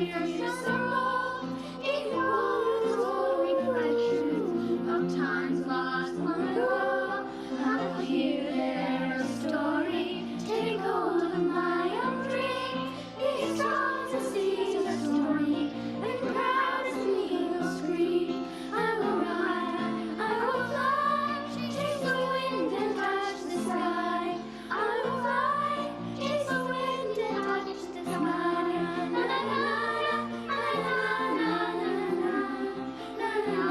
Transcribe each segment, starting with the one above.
we are simple, equal reflections of times lost long ago. I will hear their story, take hold of my own dream, be strong to see the story, and proud as me will scream. I will ride, I will fly, chase the wind and touch the sky. I will fly, chase the wind and touch the sky. Na na na na na na na na na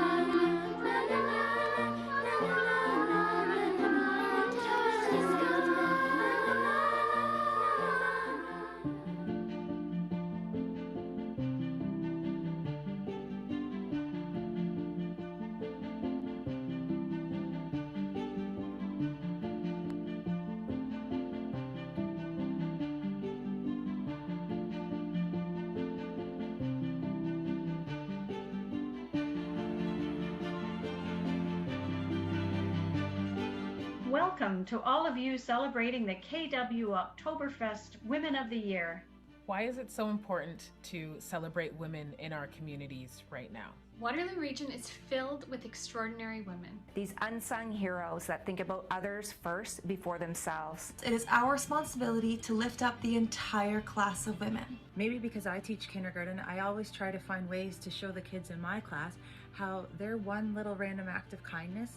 Welcome to all of you celebrating the KW Oktoberfest Women of the Year. Why is it so important to celebrate women in our communities right now? Waterloo Region is filled with extraordinary women. These unsung heroes that think about others first before themselves. It is our responsibility to lift up the entire class of women. Maybe because I teach kindergarten, I always try to find ways to show the kids in my class how their one little random act of kindness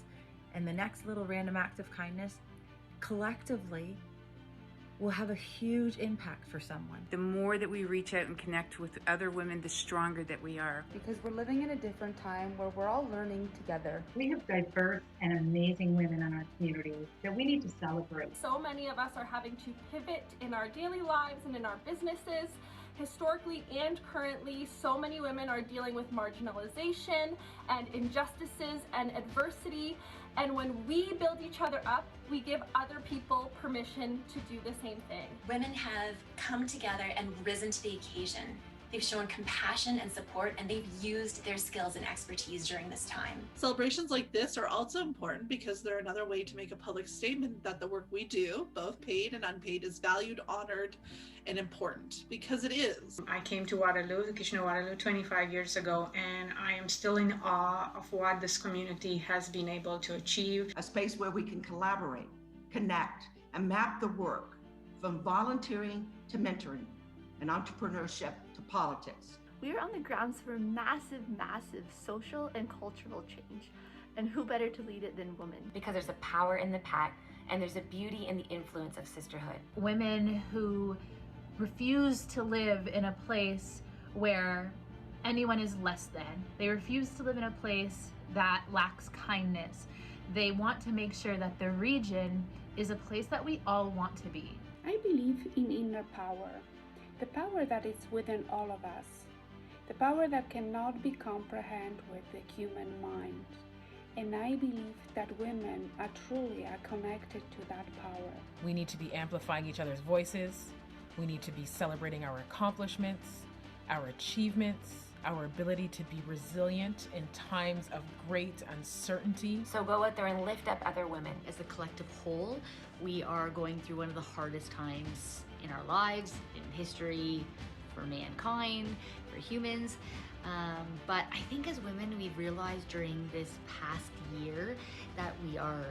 and the next little random act of kindness collectively will have a huge impact for someone. The more that we reach out and connect with other women, the stronger that we are. Because we're living in a different time where we're all learning together. We have diverse and amazing women in our communities that we need to celebrate. So many of us are having to pivot in our daily lives and in our businesses. Historically and currently, so many women are dealing with marginalization and injustices and adversity. And when we build each other up, we give other people permission to do the same thing. Women have come together and risen to the occasion. They've shown compassion and support, and they've used their skills and expertise during this time. Celebrations like this are also important because they're another way to make a public statement that the work we do, both paid and unpaid, is valued, honored, and important, because it is. I came to Waterloo, the Kitchener Waterloo, 25 years ago, and I am still in awe of what this community has been able to achieve. A space where we can collaborate, connect, and map the work from volunteering to mentoring and entrepreneurship to politics. We are on the grounds for massive, massive social and cultural change. And who better to lead it than women? Because there's a power in the pack, and there's a beauty in the influence of sisterhood. Women who refuse to live in a place where anyone is less than. They refuse to live in a place that lacks kindness. They want to make sure that the region is a place that we all want to be. I believe in inner power, the power that is within all of us, the power that cannot be comprehended with the human mind. And I believe that women are truly connected to that power. We need to be amplifying each other's voices. We need to be celebrating our accomplishments, our achievements, our ability to be resilient in times of great uncertainty. So go out there and lift up other women. As a collective whole, we are going through one of the hardest times in our lives, in history, for mankind, for humans. But I think as women, we've realized during this past year that we are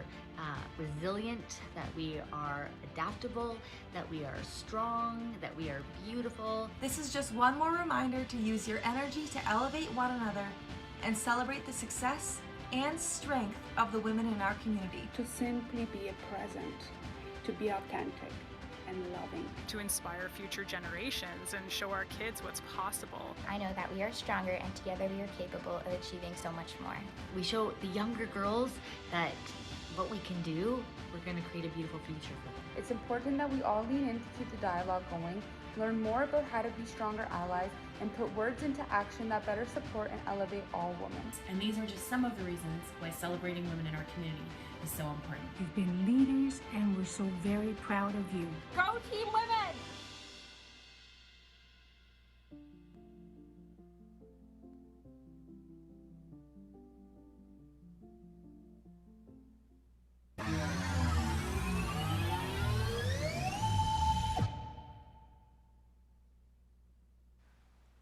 resilient, that we are adaptable, that we are strong, that we are beautiful. This is just one more reminder to use your energy to elevate one another and celebrate the success and strength of the women in our community. To simply be a present, to be authentic and loving. To inspire future generations and show our kids what's possible. I know that we are stronger and together we are capable of achieving so much more. We show the younger girls that what we can do, we're going to create a beautiful future for them. It's important that we all lean in to keep the dialogue going, learn more about how to be stronger allies, and put words into action that better support and elevate all women. And these are just some of the reasons why celebrating women in our community is so important. You've been leaders, and we're so very proud of you. Go Team Women!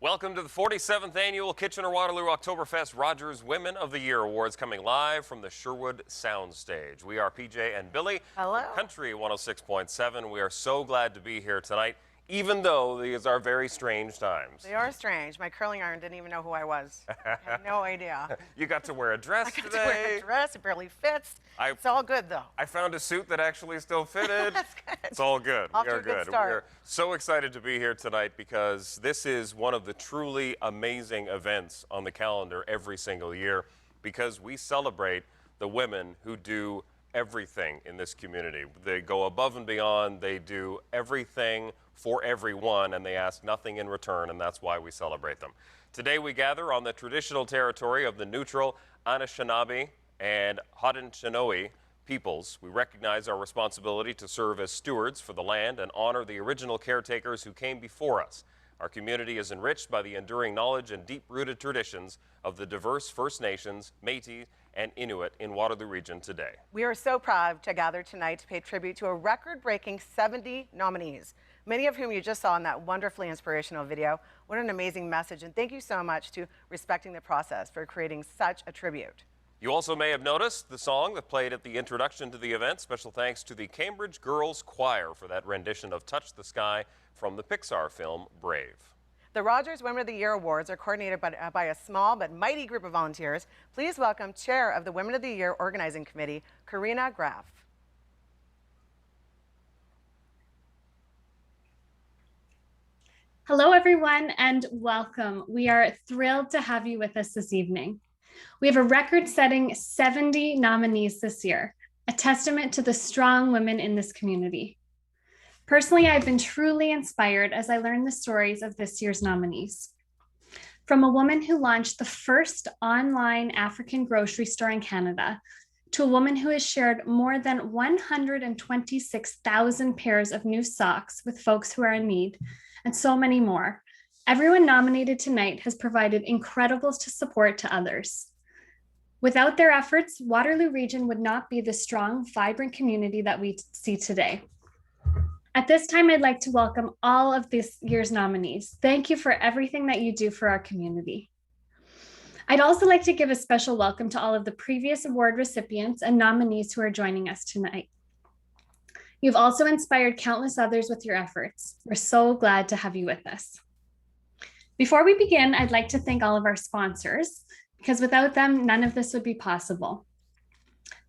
Welcome to the 47th Annual Kitchener-Waterloo Oktoberfest Rogers Women of the Year Awards, coming live from the Sherwood Soundstage. We are PJ and Billy. Hello. Country 106.7. We are so glad to be here tonight, even though these are very strange times. They are strange. My curling iron didn't even know who I was. I had no idea. You got to wear a dress I got today. to wear a dress. It barely fits. It's all good, though. I found a suit that actually still fitted. That's good. It's all good. Off We to are a good good. start. We are so excited to be here tonight because this is one of the truly amazing events on the calendar every single year, because we celebrate the women who do everything in this community. They go above and beyond. They do everything for everyone, and they ask nothing in return, and that's why we celebrate them. Today we gather on the traditional territory of the neutral Anishinaabe and Haudenosaunee peoples. We recognize our responsibility to serve as stewards for the land and honor the original caretakers who came before us. Our community is enriched by the enduring knowledge and deep-rooted traditions of the diverse First Nations, Métis, and Inuit in Waterloo Region today. We are so proud to gather tonight to pay tribute to a record-breaking 70 nominees, many of whom you just saw in that wonderfully inspirational video. What an amazing message, and thank you so much to Respecting the Process for creating such a tribute. You also may have noticed the song that played at the introduction to the event. Special thanks to the Cambridge Girls Choir for that rendition of Touch the Sky from the Pixar film Brave. The Rogers Women of the Year Awards are coordinated by a small but mighty group of volunteers. Please welcome Chair of the Women of the Year Organizing Committee, Karina Graf. Hello, everyone, and welcome. We are thrilled to have you with us this evening. We have a record-setting 70 nominees this year, a testament to the strong women in this community. Personally, I've been truly inspired as I learned the stories of this year's nominees. From a woman who launched the first online African grocery store in Canada, to a woman who has shared more than 126,000 pairs of new socks with folks who are in need, and so many more. Everyone nominated tonight has provided incredible support to others. Without their efforts, Waterloo Region would not be the strong, vibrant community that we see today. At this time, I'd like to welcome all of this year's nominees. Thank you for everything that you do for our community. I'd also like to give a special welcome to all of the previous award recipients and nominees who are joining us tonight. You've also inspired countless others with your efforts. We're so glad to have you with us. Before we begin, I'd like to thank all of our sponsors, because without them, none of this would be possible.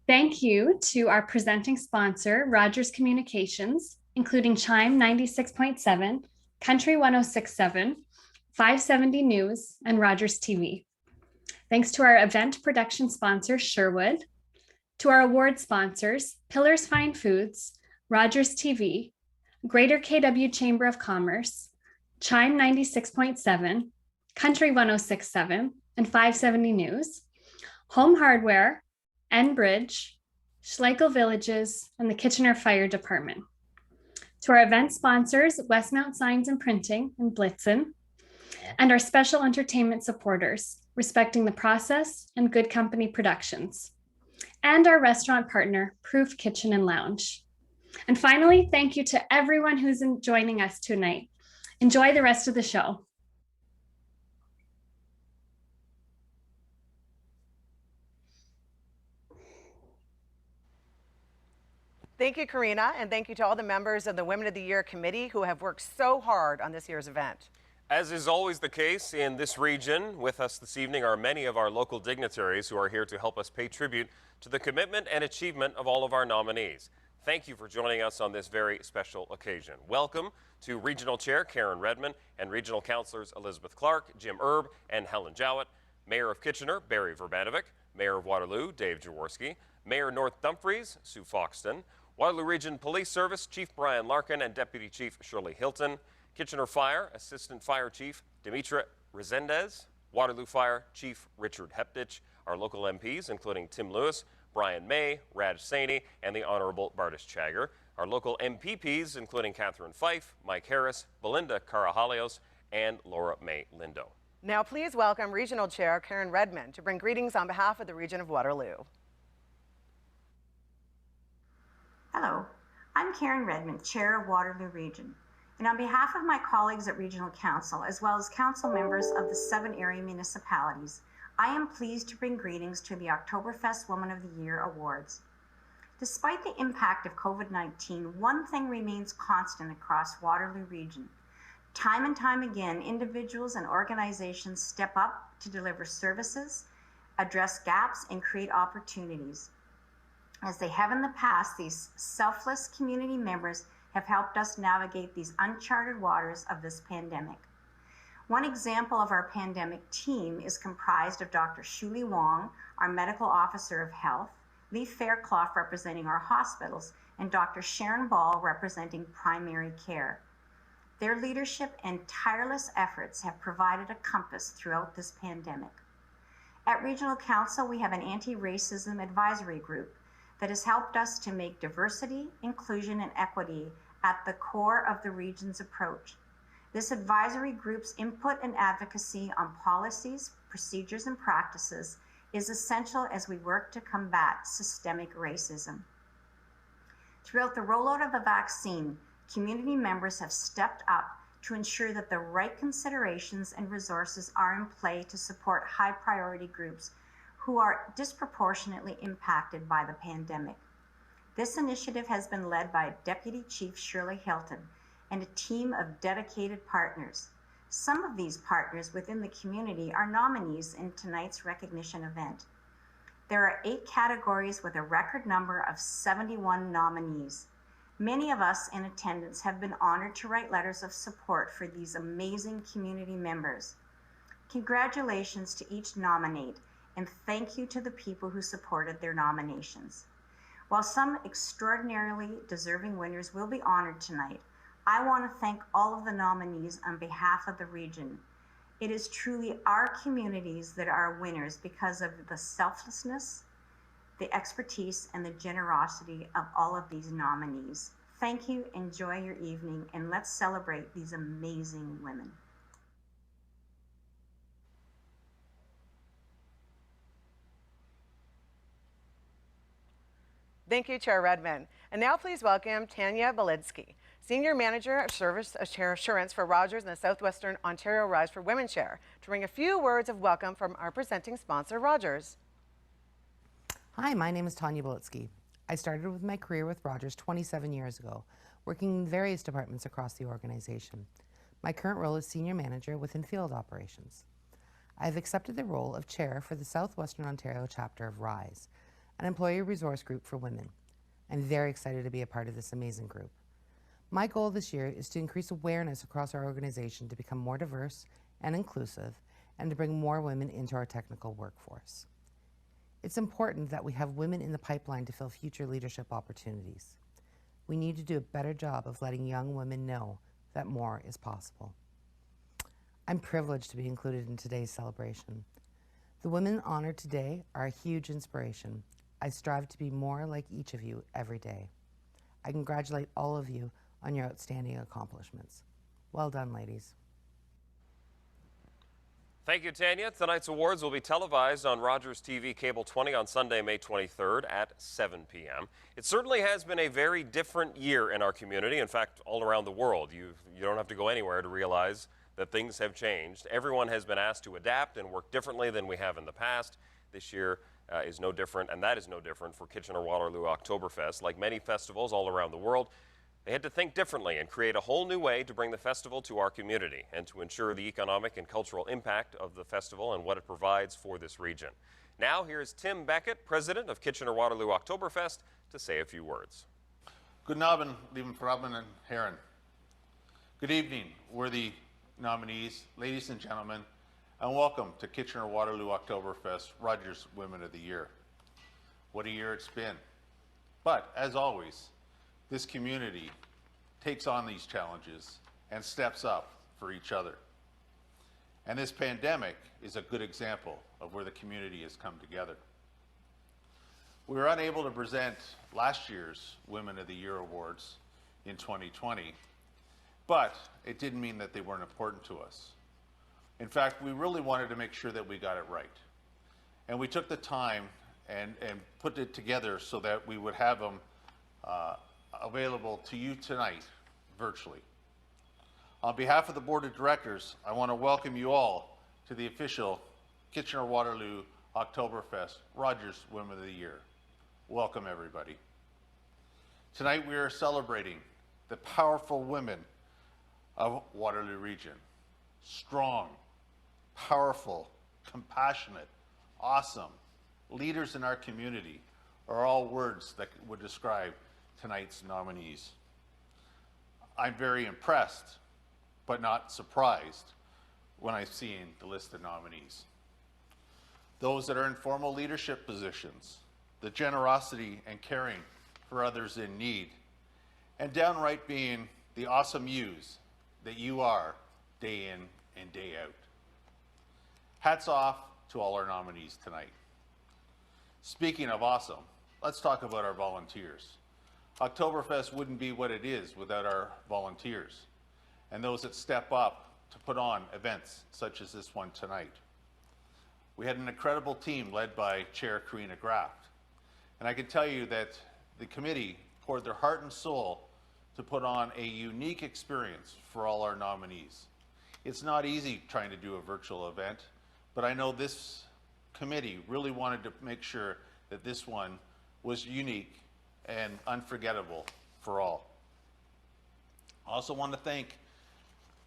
Thank you to our presenting sponsor, Rogers Communications, including Chime 96.7, Country 106.7, 570 News, and Rogers TV. Thanks to our event production sponsor, Sherwood, to our award sponsors, Pillars Fine Foods, Rogers TV, Greater KW Chamber of Commerce, Chime 96.7, Country 106.7, and 570 News, Home Hardware, Enbridge, Schleichel Villages, and the Kitchener Fire Department. To our event sponsors, Westmount Signs and Printing and Blitzen, and our special entertainment supporters, Respecting the Process and Good Company Productions, and our restaurant partner, Proof Kitchen and Lounge. And finally, thank you to everyone who's joining us tonight. Enjoy the rest of the show. Thank you, Karina, and thank you to all the members of the Women of the Year Committee who have worked so hard on this year's event. As is always the case in this region, with us this evening are many of our local dignitaries who are here to help us pay tribute to the commitment and achievement of all of our nominees. Thank you for joining us on this very special occasion. Welcome to Regional Chair Karen Redmond and Regional Councilors Elizabeth Clark, Jim Erb, and Helen Jowett, Mayor of Kitchener, Barry Verbanovic, Mayor of Waterloo, Dave Jaworski, Mayor North Dumfries, Sue Foxton, Waterloo Region Police Service Chief Brian Larkin and Deputy Chief Shirley Hilton, Kitchener Fire Assistant Fire Chief Dimitra Resendez, Waterloo Fire Chief Richard Heptich, our local MPs including Tim Lewis, Brian May, Raj Saini, and the Honorable Bardish Chagger, our local MPPs including Catherine Fife, Mike Harris, Belinda Carajalios, and Laura May Lindo. Now please welcome Regional Chair Karen Redmond to bring greetings on behalf of the Region of Waterloo. Hello, I'm Karen Redmond, Chair of Waterloo Region. And on behalf of my colleagues at Regional Council, as well as council members of the 7 area municipalities, I am pleased to bring greetings to the Oktoberfest Woman of the Year Awards. Despite the impact of COVID-19, one thing remains constant across Waterloo Region. Time and time again, individuals and organizations step up to deliver services, address gaps, and create opportunities. As they have in the past, these selfless community members have helped us navigate these uncharted waters of this pandemic. One example of our pandemic team is comprised of Dr. Shuli Wong, our Medical Officer of Health, Lee Fairclough representing our hospitals, and Dr. Sharon Ball representing primary care. Their leadership and tireless efforts have provided a compass throughout this pandemic. At Regional Council, we have an anti-racism advisory group that has helped us to make diversity, inclusion, and equity at the core of the region's approach. This advisory group's input and advocacy on policies, procedures, and practices is essential as we work to combat systemic racism. Throughout the rollout of the vaccine, community members have stepped up to ensure that the right considerations and resources are in play to support high priority groups who are disproportionately impacted by the pandemic. This initiative has been led by Deputy Chief Shirley Hilton and a team of dedicated partners. Some of these partners within the community are nominees in tonight's recognition event. There are 8 categories with a record number of 71 nominees. Many of us in attendance have been honored to write letters of support for these amazing community members. Congratulations to each nominee, and thank you to the people who supported their nominations. While some extraordinarily deserving winners will be honored tonight, I want to thank all of the nominees on behalf of the region. It is truly our communities that are winners because of the selflessness, the expertise, and the generosity of all of these nominees. Thank you, enjoy your evening, and let's celebrate these amazing women. Thank you, Chair Redmond. And now please welcome Tanya Belitsky, Senior Manager of Service Assurance for Rogers and the Southwestern Ontario Rise for Women Share, to bring a few words of welcome from our presenting sponsor, Rogers. Hi, my name is Tanya Belitsky. I started with my career with Rogers 27 years ago, working in various departments across the organization. My current role is Senior Manager within Field Operations. I have accepted the role of Chair for the Southwestern Ontario chapter of RISE, an employee resource group for women. I'm very excited to be a part of this amazing group. My goal this year is to increase awareness across our organization to become more diverse and inclusive, and to bring more women into our technical workforce. It's important that we have women in the pipeline to fill future leadership opportunities. We need to do a better job of letting young women know that more is possible. I'm privileged to be included in today's celebration. The women honored today are a huge inspiration. I strive to be more like each of you every day. I congratulate all of you on your outstanding accomplishments. Well done, ladies. Thank you, Tanya. Tonight's awards will be televised on Rogers TV Cable 20 on Sunday, May 23rd at 7 p.m. It certainly has been a very different year in our community. In fact, all around the world. You don't have to go anywhere to realize that things have changed. Everyone has been asked to adapt and work differently than we have in the past. This year is no different, and that is no different for Kitchener-Waterloo Oktoberfest. Like many festivals all around the world, they had to think differently and create a whole new way to bring the festival to our community and to ensure the economic and cultural impact of the festival and what it provides for this region. Now, here's Tim Beckett, president of Kitchener-Waterloo Oktoberfest, to say a few words. Guten Abend, lieben Frauen und Herren. Good evening, worthy nominees, ladies and gentlemen, and welcome to Kitchener-Waterloo Oktoberfest, Rogers Women of the Year. What a year it's been. But, as always, this community takes on these challenges and steps up for each other. And this pandemic is a good example of where the community has come together. We were unable to present last year's Women of the Year awards in 2020, but it didn't mean that they weren't important to us. In fact, we really wanted to make sure that we got it right. And we took the time and put it together so that we would have them available to you tonight virtually. On behalf of the Board of Directors, I want to welcome you all to the official Kitchener-Waterloo Oktoberfest Rogers Women of the Year. Welcome, everybody. Tonight we are celebrating the powerful women of Waterloo Region. Strong, powerful, compassionate, awesome leaders in our community are all words that would describe tonight's nominees. I'm very impressed, but not surprised, when I've seen the list of nominees. Those that are in formal leadership positions, the generosity and caring for others in need, and downright being the awesome yous that you are day in and day out. Hats off to all our nominees tonight. Speaking of awesome, let's talk about our volunteers. Oktoberfest wouldn't be what it is without our volunteers and those that step up to put on events such as this one tonight. We had an incredible team led by Chair Karina Graft, and I can tell you that the committee poured their heart and soul to put on a unique experience for all our nominees. It's not easy trying to do a virtual event, but I know this committee really wanted to make sure that this one was unique and unforgettable for all. I also want to thank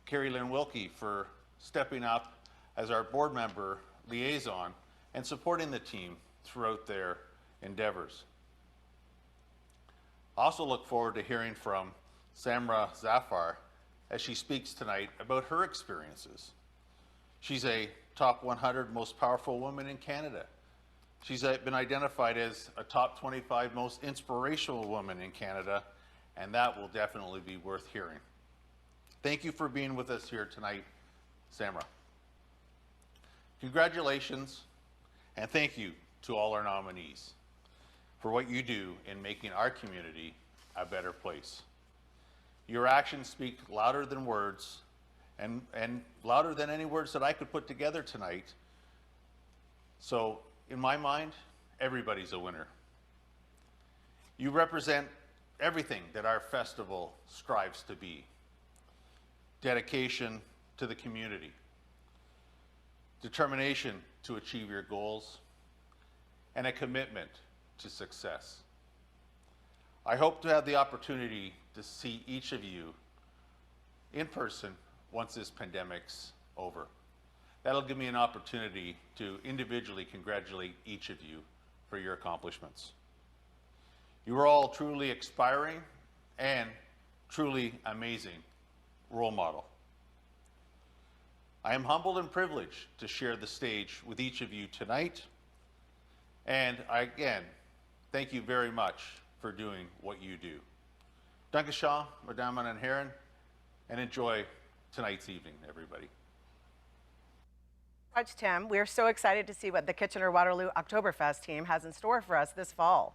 Carrie Lynn Wilkie for stepping up as our board member liaison and supporting the team throughout their endeavors. I also look forward to hearing from Samra Zafar as she speaks tonight about her experiences. She's a top 100 most powerful woman in Canada. She's been identified as a top 25 most inspirational woman in Canada, and that will definitely be worth hearing. Thank you for being with us here tonight, Samra. Congratulations, and thank you to all our nominees for what you do in making our community a better place. Your actions speak louder than words, and louder than any words that I could put together tonight. So, in my mind, everybody's a winner. You represent everything that our festival strives to be. Dedication to the community, determination to achieve your goals, and a commitment to success. I hope to have the opportunity to see each of you in person once this pandemic's over. That'll give me an opportunity to individually congratulate each of you for your accomplishments. You are all truly inspiring and truly amazing role model. I am humbled and privileged to share the stage with each of you tonight. And again, thank you very much for doing what you do. Danke schön, Madame and Herren, and enjoy tonight's evening, everybody. Much, Tim. We're so excited to see what the Kitchener-Waterloo Oktoberfest team has in store for us this fall.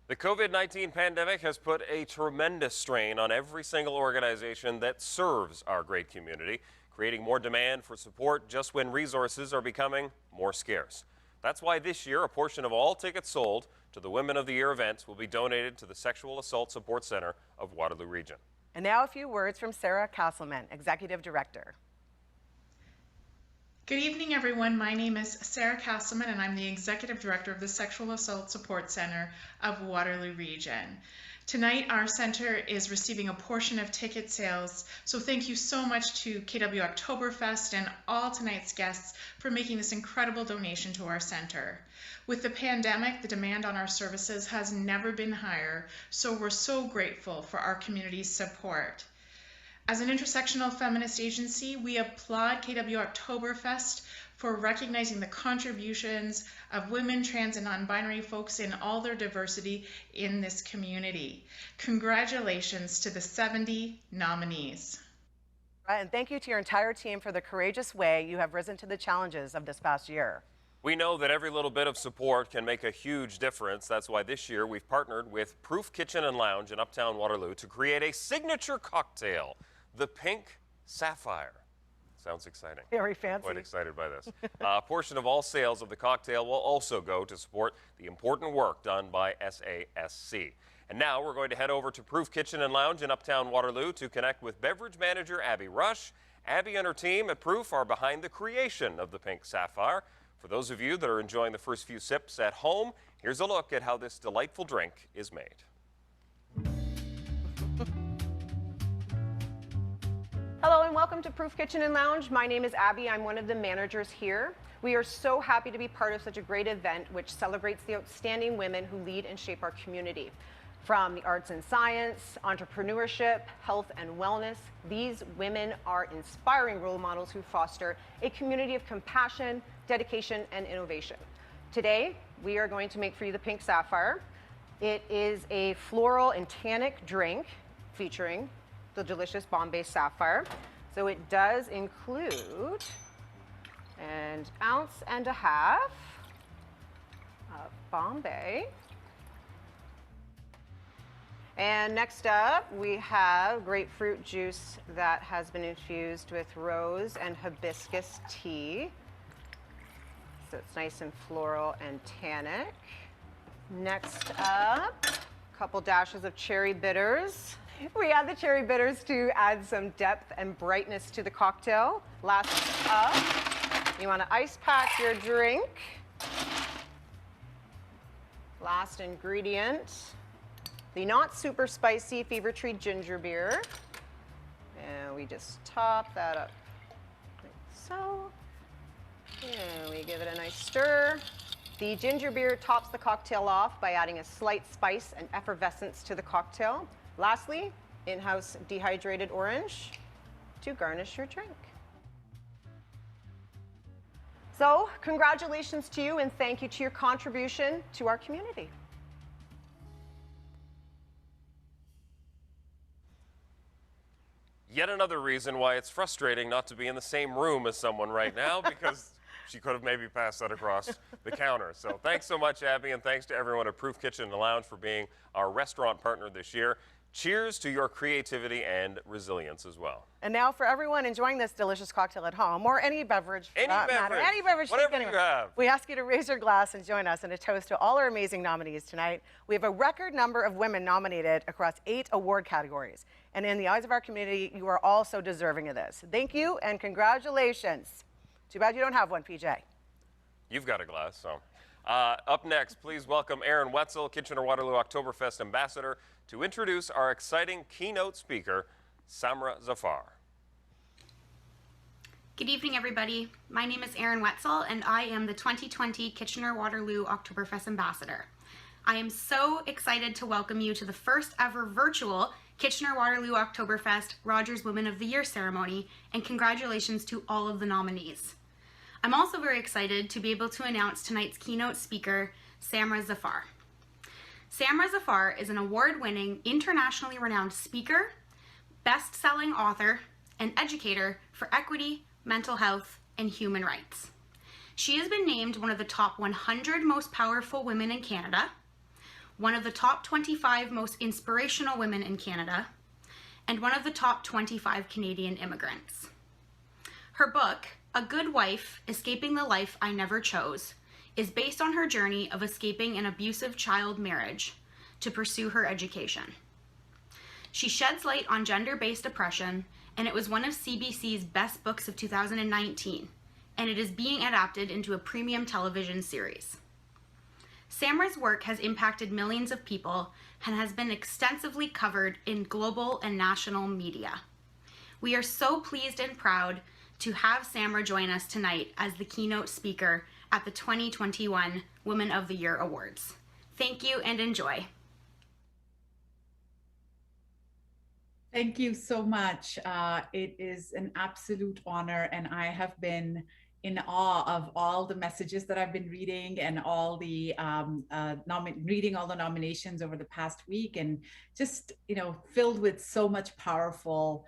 The COVID-19 pandemic has put a tremendous strain on every single organization that serves our great community, creating more demand for support just when resources are becoming more scarce. That's why this year, a portion of all tickets sold to the Women of the Year event will be donated to the Sexual Assault Support Center of Waterloo Region. And now a few words from Sarah Castleman, Executive Director. Good evening, everyone. My name is Sarah Castleman, and I'm the Executive Director of the Sexual Assault Support Center of Waterloo Region. Tonight, our center is receiving a portion of ticket sales, so thank you so much to KW Oktoberfest and all tonight's guests for making this incredible donation to our center. With the pandemic, the demand on our services has never been higher, so we're so grateful for our community's support. As an intersectional feminist agency, we applaud KW Oktoberfest for recognizing the contributions of women, trans, and non-binary folks in all their diversity in this community. Congratulations to the 70 nominees. And thank you to your entire team for the courageous way you have risen to the challenges of this past year. We know that every little bit of support can make a huge difference. That's why this year we've partnered with Proof Kitchen and Lounge in Uptown Waterloo to create a signature cocktail, the Pink Sapphire. Sounds exciting. Very fancy. Quite excited by this. A portion of all sales of the cocktail will also go to support the important work done by SASC. And now we're going to head over to Proof Kitchen and Lounge in Uptown Waterloo to connect with beverage manager Abby Rush. Abby and her team at Proof are behind the creation of the Pink Sapphire. For those of you that are enjoying the first few sips at home, here's a look at how this delightful drink is made. Hello and welcome to Proof Kitchen and Lounge. My name is Abby. I'm one of the managers here. We are so happy to be part of such a great event which celebrates the outstanding women who lead and shape our community. From the arts and science, entrepreneurship, health and wellness, these women are inspiring role models who foster a community of compassion, dedication, and innovation. Today, we are going to make for you the Pink Sapphire. It is a floral and tannic drink featuring the delicious Bombay Sapphire. So it does include an ounce and a half of Bombay. And next up, we have grapefruit juice that has been infused with rose and hibiscus tea. So it's nice and floral and tannic. Next up, a couple dashes of cherry bitters. We add the cherry bitters to add some depth and brightness to the cocktail. Last up, you want to ice pack your drink. Last ingredient, the not super spicy Fever Tree ginger beer. And we just top that up like so. And we give it a nice stir. The ginger beer tops the cocktail off by adding a slight spice and effervescence to the cocktail. Lastly, in-house dehydrated orange to garnish your drink. So, congratulations to you and thank you to your contribution to our community. Yet another reason why it's frustrating not to be in the same room as someone right now, because she could have maybe passed that across the counter. So thanks so much, Abby, and thanks to everyone at Proof Kitchen and Lounge for being our restaurant partner this year. Cheers to your creativity and resilience as well. And now for everyone enjoying this delicious cocktail at home, or any beverage for that matter, any beverage, whatever anyway, you have. we ask you to raise your glass and join us in a toast to all our amazing nominees tonight. We have a record number of women nominated across 8 award categories. And in the eyes of our community, you are all so deserving of this. Thank you and congratulations. Too bad you don't have one, PJ. You've got a glass, so. Up next, please welcome Aaron Wetzel, Kitchener-Waterloo Oktoberfest Ambassador, to introduce our exciting keynote speaker, Samra Zafar. Good evening, everybody. My name is Aaron Wetzel, and I am the 2020 Kitchener-Waterloo Oktoberfest Ambassador. I am so excited to welcome you to the first ever virtual Kitchener-Waterloo Oktoberfest Rogers Women of the Year ceremony, and congratulations to all of the nominees. I'm also very excited to be able to announce tonight's keynote speaker, Samra Zafar. Samra Zafar is an award-winning, internationally renowned speaker, best-selling author, and educator for equity, mental health, and human rights. She has been named one of the top 100 most powerful women in Canada, one of the top 25 most inspirational women in Canada, and one of the top 25 Canadian immigrants. Her book, A Good Wife, Escaping the Life I Never Chose, is based on her journey of escaping an abusive child marriage to pursue her education. She sheds light on gender-based oppression, and it was one of CBC's best books of 2019, and it is being adapted into a premium television series. Samra's work has impacted millions of people and has been extensively covered in global and national media. We are so pleased and proud to have Samra join us tonight as the keynote speaker at the 2021 Women of the Year Awards. Thank you and enjoy. Thank you so much. It is an absolute honor, and I have been in awe of all the messages that I've been reading and all the reading all the nominations over the past week, and just, you know, filled with so much powerful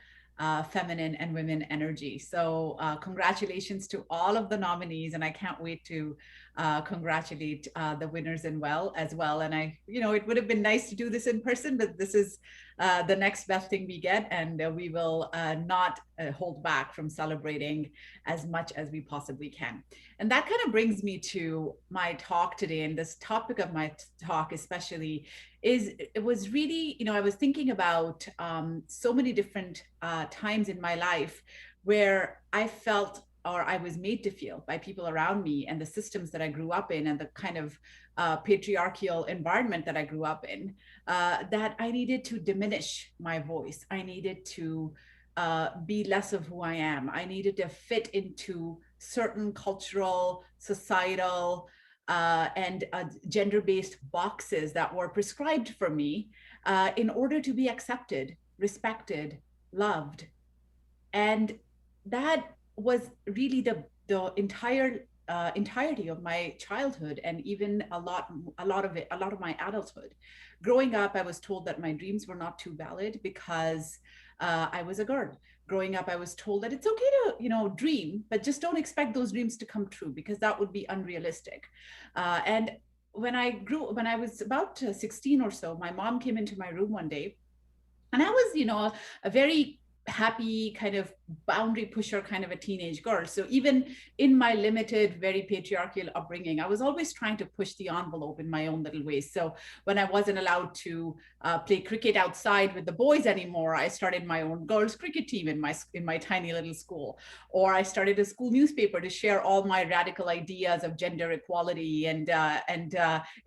feminine and women energy. So congratulations to all of the nominees, and I can't wait to congratulate the winners as well. And it would have been nice to do this in person, but this is the next best thing we get, and we will not hold back from celebrating as much as we possibly can. And that kind of brings me to my talk today, and this topic of my talk especially it was really, I was thinking about so many different times in my life where I felt, or I was made to feel by people around me and the systems that I grew up in and the kind of patriarchal environment that I grew up in, that I needed to diminish my voice. I needed to be less of who I am. I needed to fit into certain cultural, societal, and gender-based boxes that were prescribed for me in order to be accepted, respected, loved. And that was really the entirety of my childhood, and even a lot of my adulthood. Growing up, I was told that my dreams were not too valid because I was a girl. Growing up, I was told that it's okay to, dream, but just don't expect those dreams to come true because that would be unrealistic. And when I was about 16 or so, my mom came into my room one day, and I was, a very happy kind of boundary pusher kind of a teenage girl. So even in my limited, very patriarchal upbringing, I was always trying to push the envelope in my own little ways. So when I wasn't allowed to play cricket outside with the boys anymore, I started my own girls cricket team in my tiny little school. Or I started a school newspaper to share all my radical ideas of gender equality and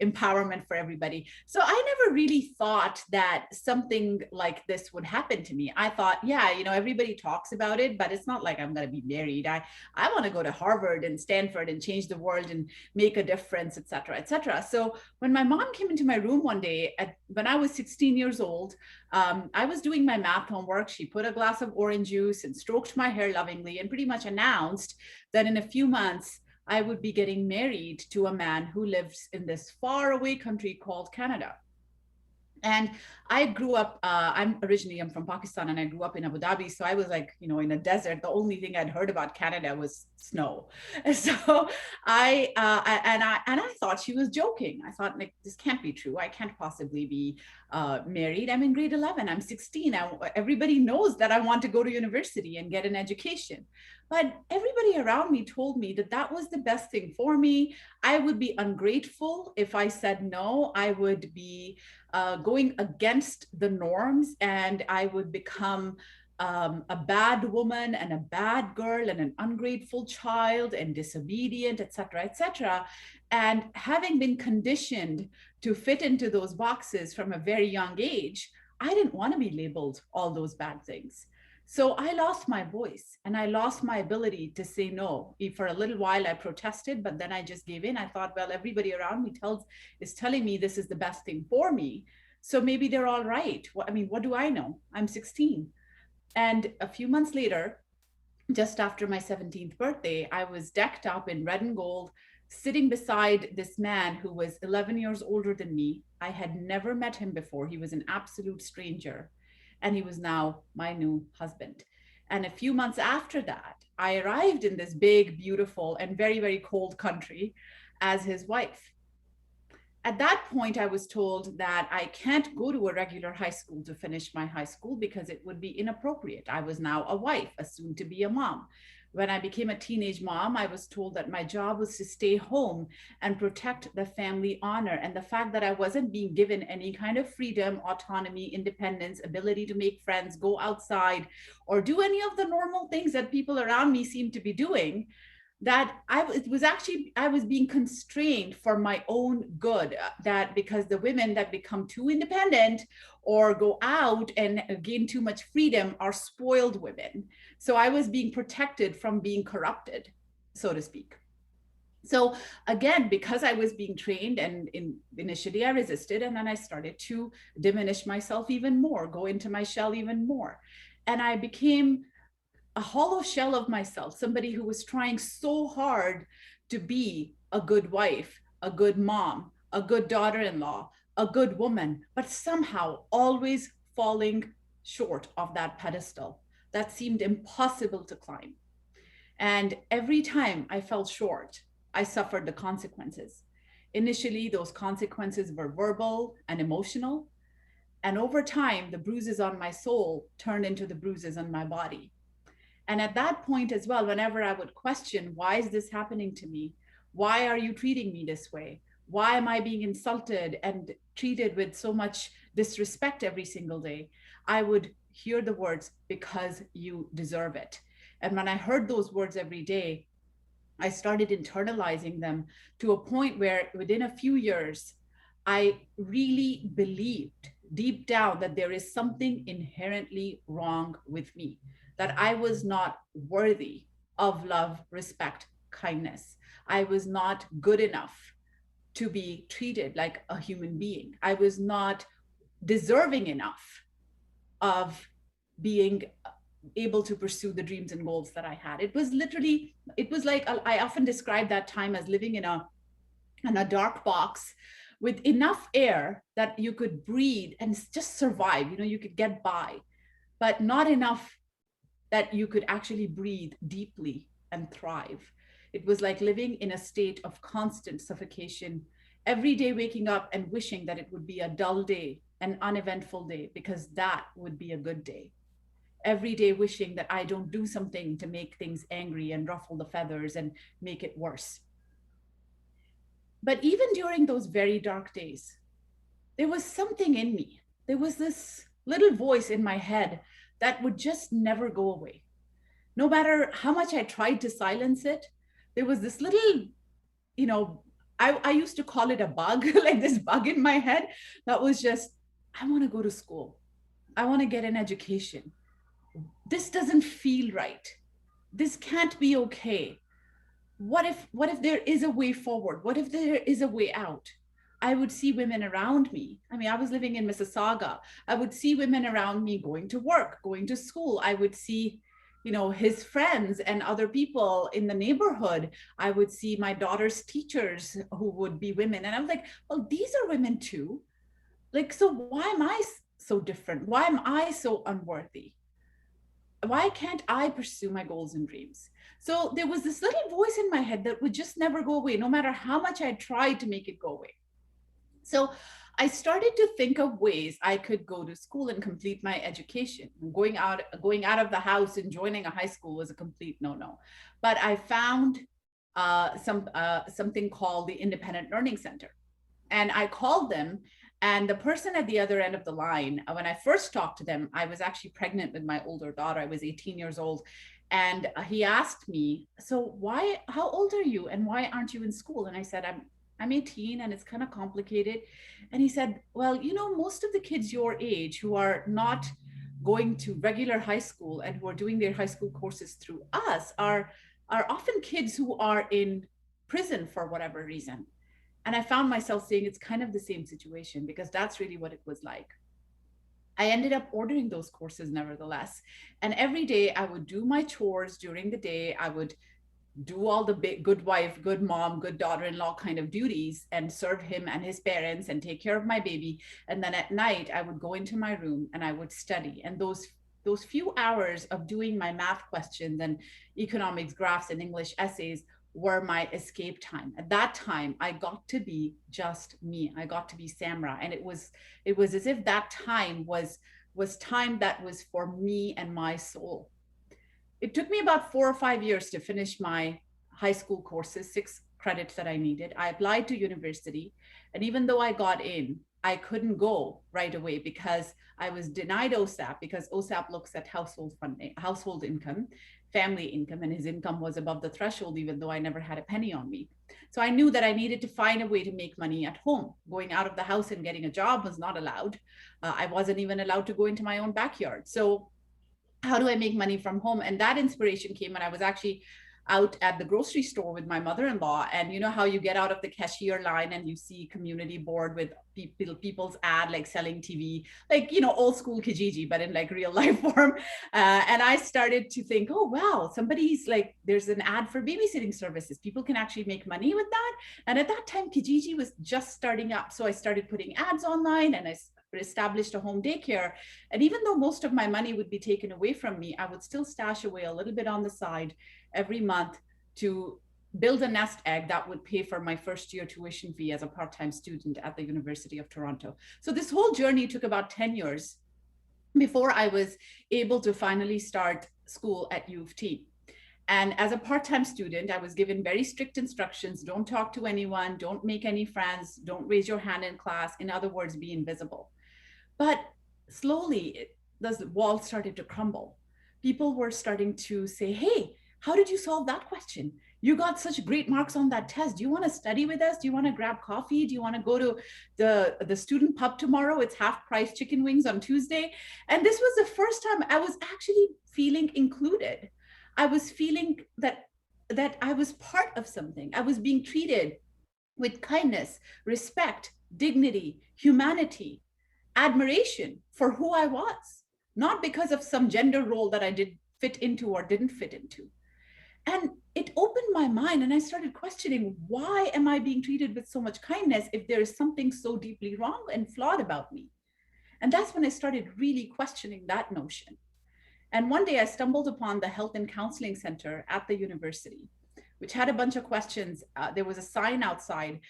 empowerment for everybody. So I never really thought that something like this would happen to me. I thought, yeah, everybody talks about it, but it's not like I'm going to be married. I want to go to Harvard and Stanford and change the world and make a difference, et cetera, et cetera. So when my mom came into my room one day, when I was 16 years old, I was doing my math homework. She put a glass of orange juice and stroked my hair lovingly and pretty much announced that in a few months, I would be getting married to a man who lives in this faraway country called Canada. And I grew up, I'm from Pakistan, and I grew up in Abu Dhabi. So I was like, in a desert. The only thing I'd heard about Canada was snow. And so I thought she was joking. I thought, like, this can't be true. I can't possibly be married. I'm in grade 11. I'm 16. Everybody knows that I want to go to university and get an education. But everybody around me told me that that was the best thing for me. I would be ungrateful if I said no. I would be going against the norms, and I would become a bad woman and a bad girl and an ungrateful child and disobedient, et cetera, et cetera. And having been conditioned to fit into those boxes from a very young age, I didn't want to be labeled all those bad things. So I lost my voice and I lost my ability to say no. For a little while I protested, but then I just gave in. I thought, well, everybody around me is telling me this is the best thing for me. So maybe they're all right. What do I know? I'm 16. And a few months later, just after my 17th birthday, I was decked up in red and gold, sitting beside this man who was 11 years older than me. I had never met him before. He was an absolute stranger. And he was now my new husband. And a few months after that, I arrived in this big, beautiful, and very, very cold country as his wife. At that point, I was told that I can't go to a regular high school to finish my high school because it would be inappropriate. I was now a wife, a soon to be a mom. When I became a teenage mom, I was told that my job was to stay home and protect the family honor. And the fact that I wasn't being given any kind of freedom, autonomy, independence, ability to make friends, go outside, or do any of the normal things that people around me seemed to be doing, that I was being constrained for my own good, that because the women that become too independent or go out and gain too much freedom are spoiled women. So I was being protected from being corrupted, so to speak. So again, because I was being trained, and initially I resisted, and then I started to diminish myself even more, go into my shell even more. And I became a hollow shell of myself, somebody who was trying so hard to be a good wife, a good mom, a good daughter-in-law, a good woman, but somehow always falling short of that pedestal that seemed impossible to climb. And every time I fell short, I suffered the consequences. Initially, those consequences were verbal and emotional. And over time, the bruises on my soul turned into the bruises on my body. And at that point as well, whenever I would question, why is this happening to me? Why are you treating me this way? Why am I being insulted and treated with so much disrespect every single day? I would hear the words, because you deserve it. And when I heard those words every day, I started internalizing them to a point where within a few years, I really believed deep down that there is something inherently wrong with me, that I was not worthy of love, respect, kindness. I was not good enough to be treated like a human being. I was not deserving enough of being able to pursue the dreams and goals that I had. It was like, I often describe that time as living in a dark box with enough air that you could breathe and just survive, you could get by, but not enough that you could actually breathe deeply and thrive. It was like living in a state of constant suffocation, every day waking up and wishing that it would be a dull day, an uneventful day, because that would be a good day. Every day wishing that I don't do something to make things angry and ruffle the feathers and make it worse. But even during those very dark days, there was something in me. There was this little voice in my head that would just never go away. No matter how much I tried to silence it, there was this little, I used to call it a bug, like this bug in my head that was just, I want to go to school. I want to get an education. This doesn't feel right. This can't be okay. What if there is a way forward? What if there is a way out? I would see women around me. I mean, I was living in Mississauga. I would see women around me going to work, going to school. I would see, his friends and other people in the neighborhood. I would see my daughter's teachers who would be women. And I was like, well, these are women too. Like, so why am I so different? Why am I so unworthy? Why can't I pursue my goals and dreams? So there was this little voice in my head that would just never go away, no matter how much I tried to make it go away. So I started to think of ways I could go to school and complete my education. Going out of the house and joining a high school was a complete no-no. But I found something called the Independent Learning Center. And I called them, and the person at the other end of the line, when I first talked to them, I was actually pregnant with my older daughter. I was 18 years old. And he asked me, so how old are you? And why aren't you in school? And I said, I'm 18 and it's kind of complicated. And he said, well, most of the kids your age who are not going to regular high school and who are doing their high school courses through us are often kids who are in prison for whatever reason. And I found myself saying it's kind of the same situation, because that's really what it was like. I ended up ordering those courses nevertheless. And every day I would do my chores during the day. I would do all the big, good wife, good mom, good daughter-in-law kind of duties and serve him and his parents and take care of my baby. And then at night I would go into my room and I would study. And those few hours of doing my math questions and economics, graphs, and English essays were my escape time. At that time, I got to be just me. I got to be Samra. And it was as if that time was time that was for me and my soul. It took me about 4 or 5 years to finish my high school courses, 6 credits that I needed. I applied to university. And even though I got in, I couldn't go right away because I was denied OSAP, because OSAP looks at household funding, household income, family income, and his income was above the threshold, even though I never had a penny on me. So I knew that I needed to find a way to make money at home. Going out of the house and getting a job was not allowed. I wasn't even allowed to go into my own backyard. So how do I make money from home? And that inspiration came when I was actually out at the grocery store with my mother-in-law. And you know how you get out of the cashier line and you see community board with people's ad, like selling TV, like, old school Kijiji, but in like real life form. And I started to think, oh, wow, somebody's like, there's an ad for babysitting services. People can actually make money with that. And at that time, Kijiji was just starting up. So I started putting ads online and I established a home daycare. And even though most of my money would be taken away from me, I would still stash away a little bit on the side every month to build a nest egg that would pay for my first year tuition fee as a part-time student at the University of Toronto. So this whole journey took about 10 years before I was able to finally start school at U of T. And as a part-time student, I was given very strict instructions: don't talk to anyone, don't make any friends, don't raise your hand in class. In other words, be invisible. But slowly, the walls started to crumble. People were starting to say, hey, how did you solve that question? You got such great marks on that test. Do you want to study with us? Do you want to grab coffee? Do you want to go to the student pub tomorrow? It's half price chicken wings on Tuesday. And this was the first time I was actually feeling included. I was feeling that I was part of something. I was being treated with kindness, respect, dignity, humanity, admiration for who I was, not because of some gender role that I did fit into or didn't fit into. And it opened my mind, and I started questioning, why am I being treated with so much kindness if there is something so deeply wrong and flawed about me? And that's when I started really questioning that notion. And one day I stumbled upon the Health and Counseling Center at the university, which had a bunch of questions. There was a sign outside.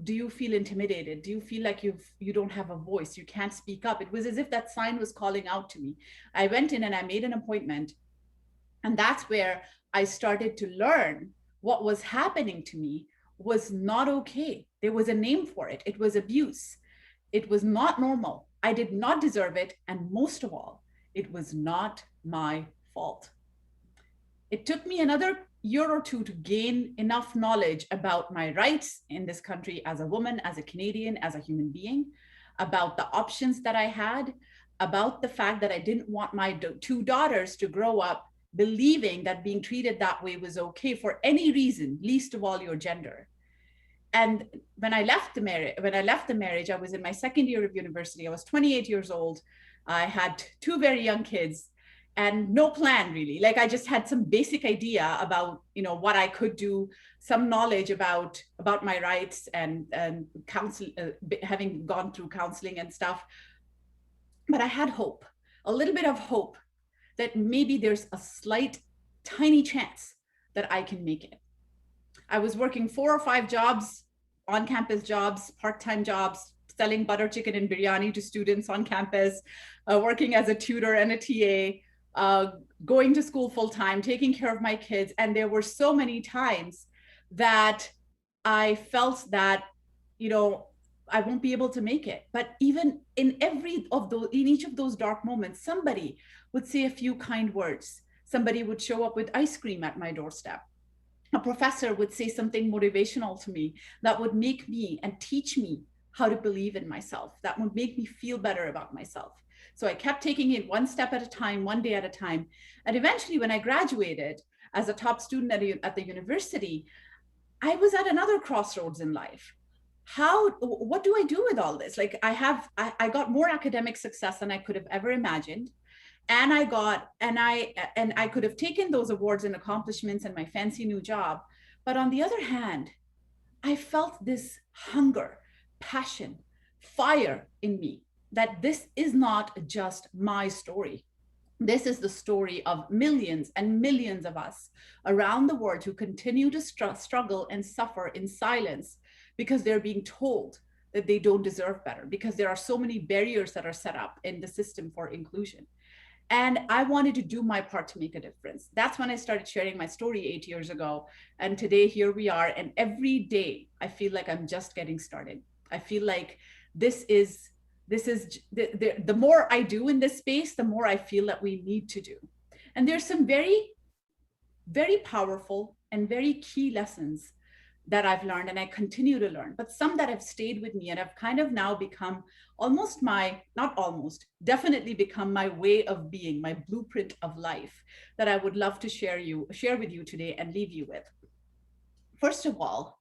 Do you feel intimidated? Do you feel like you don't have a voice? You can't speak up? It was as if that sign was calling out to me. I went in and I made an appointment. And that's where I started to learn what was happening to me was not okay. There was a name for it. It was abuse. It was not normal. I did not deserve it. And most of all, it was not my fault. It took me another year or two to gain enough knowledge about my rights in this country as a woman, as a Canadian, as a human being, about the options that I had, about the fact that I didn't want my two daughters to grow up believing that being treated that way was okay for any reason, least of all your gender. And when I left the marriage, I was in my second year of university. I was 28 years old. I had two very young kids and no plan really. Like I just had some basic idea about, what I could do, some knowledge about my rights and counsel, having gone through counseling and stuff. But I had hope, a little bit of hope that maybe there's a slight, tiny chance that I can make it. I was working 4 or 5 jobs, on-campus jobs, part-time jobs, selling butter chicken and biryani to students on campus, working as a tutor and a TA, going to school full-time, taking care of my kids. And there were so many times that I felt that, I won't be able to make it. But even in each of those dark moments, somebody would say a few kind words. Somebody would show up with ice cream at my doorstep. A professor would say something motivational to me that would make me and teach me how to believe in myself, that would make me feel better about myself. So I kept taking it one step at a time, one day at a time. And eventually when I graduated as a top student at the university, I was at another crossroads in life. What do I do with all this? Like I got more academic success than I could have ever imagined. And I could have taken those awards and accomplishments and my fancy new job. But on the other hand, I felt this hunger, passion, fire in me, that this is not just my story. This is the story of millions and millions of us around the world who continue to struggle and suffer in silence because they're being told that they don't deserve better, because there are so many barriers that are set up in the system for inclusion. And I wanted to do my part to make a difference. That's when I started sharing my story 8 years ago. And today, here we are. And every day, I feel like I'm just getting started. I feel like the more I do in this space, the more I feel that we need to do. And there's some very, very powerful and very key lessons that I've learned and I continue to learn, but some that have stayed with me and have kind of now become definitely become my way of being, my blueprint of life that I would love to share with you today and leave you with. First of all,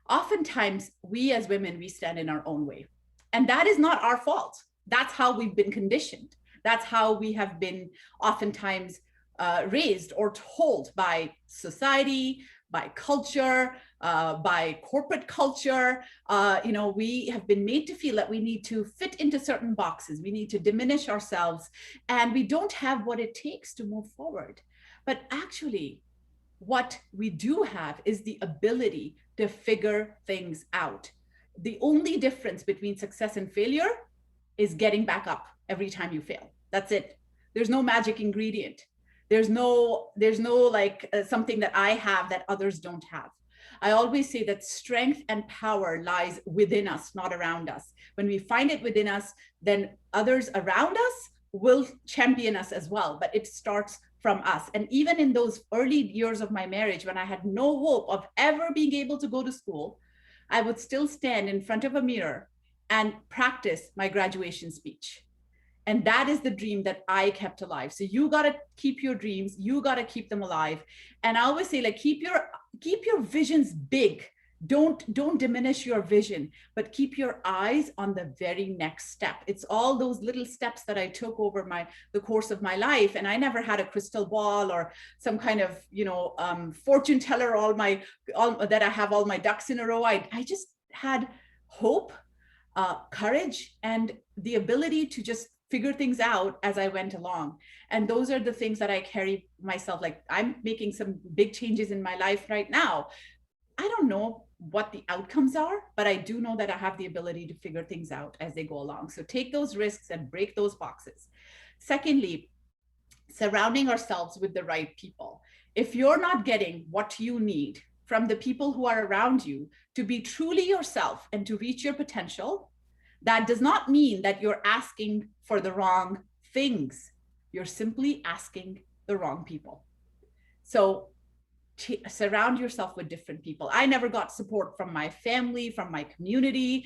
oftentimes we as women, we stand in our own way. And that is not our fault. That's how we've been conditioned. That's how we have been oftentimes raised or told by society, by culture, by corporate culture. We have been made to feel that we need to fit into certain boxes. We need to diminish ourselves and we don't have what it takes to move forward. But actually, what we do have is the ability to figure things out. The only difference between success and failure is getting back up every time you fail. That's it. There's no magic ingredient. There's no like something that I have that others don't have. I always say that strength and power lies within us, not around us. When we find it within us, then others around us will champion us as well, but it starts from us. And even in those early years of my marriage, when I had no hope of ever being able to go to school, I would still stand in front of a mirror and practice my graduation speech. And that is the dream that I kept alive. So you got to keep your dreams, you got to keep them alive. And I always say, like, keep your visions big. Don't diminish your vision, but keep your eyes on the very next step. It's all those little steps that I took over the course of my life. And I never had a crystal ball or some kind of, fortune teller, that I have all my ducks in a row. I just had hope, courage, and the ability to just figure things out as I went along. And those are the things that I carry myself. Like, I'm making some big changes in my life right now. I don't know what the outcomes are, but I do know that I have the ability to figure things out as they go along. So take those risks and break those boxes. Secondly, surrounding ourselves with the right people. If you're not getting what you need from the people who are around you to be truly yourself and to reach your potential, that does not mean that you're asking for the wrong things. You're simply asking the wrong people. So surround yourself with different people. I never got support from my family, from my community,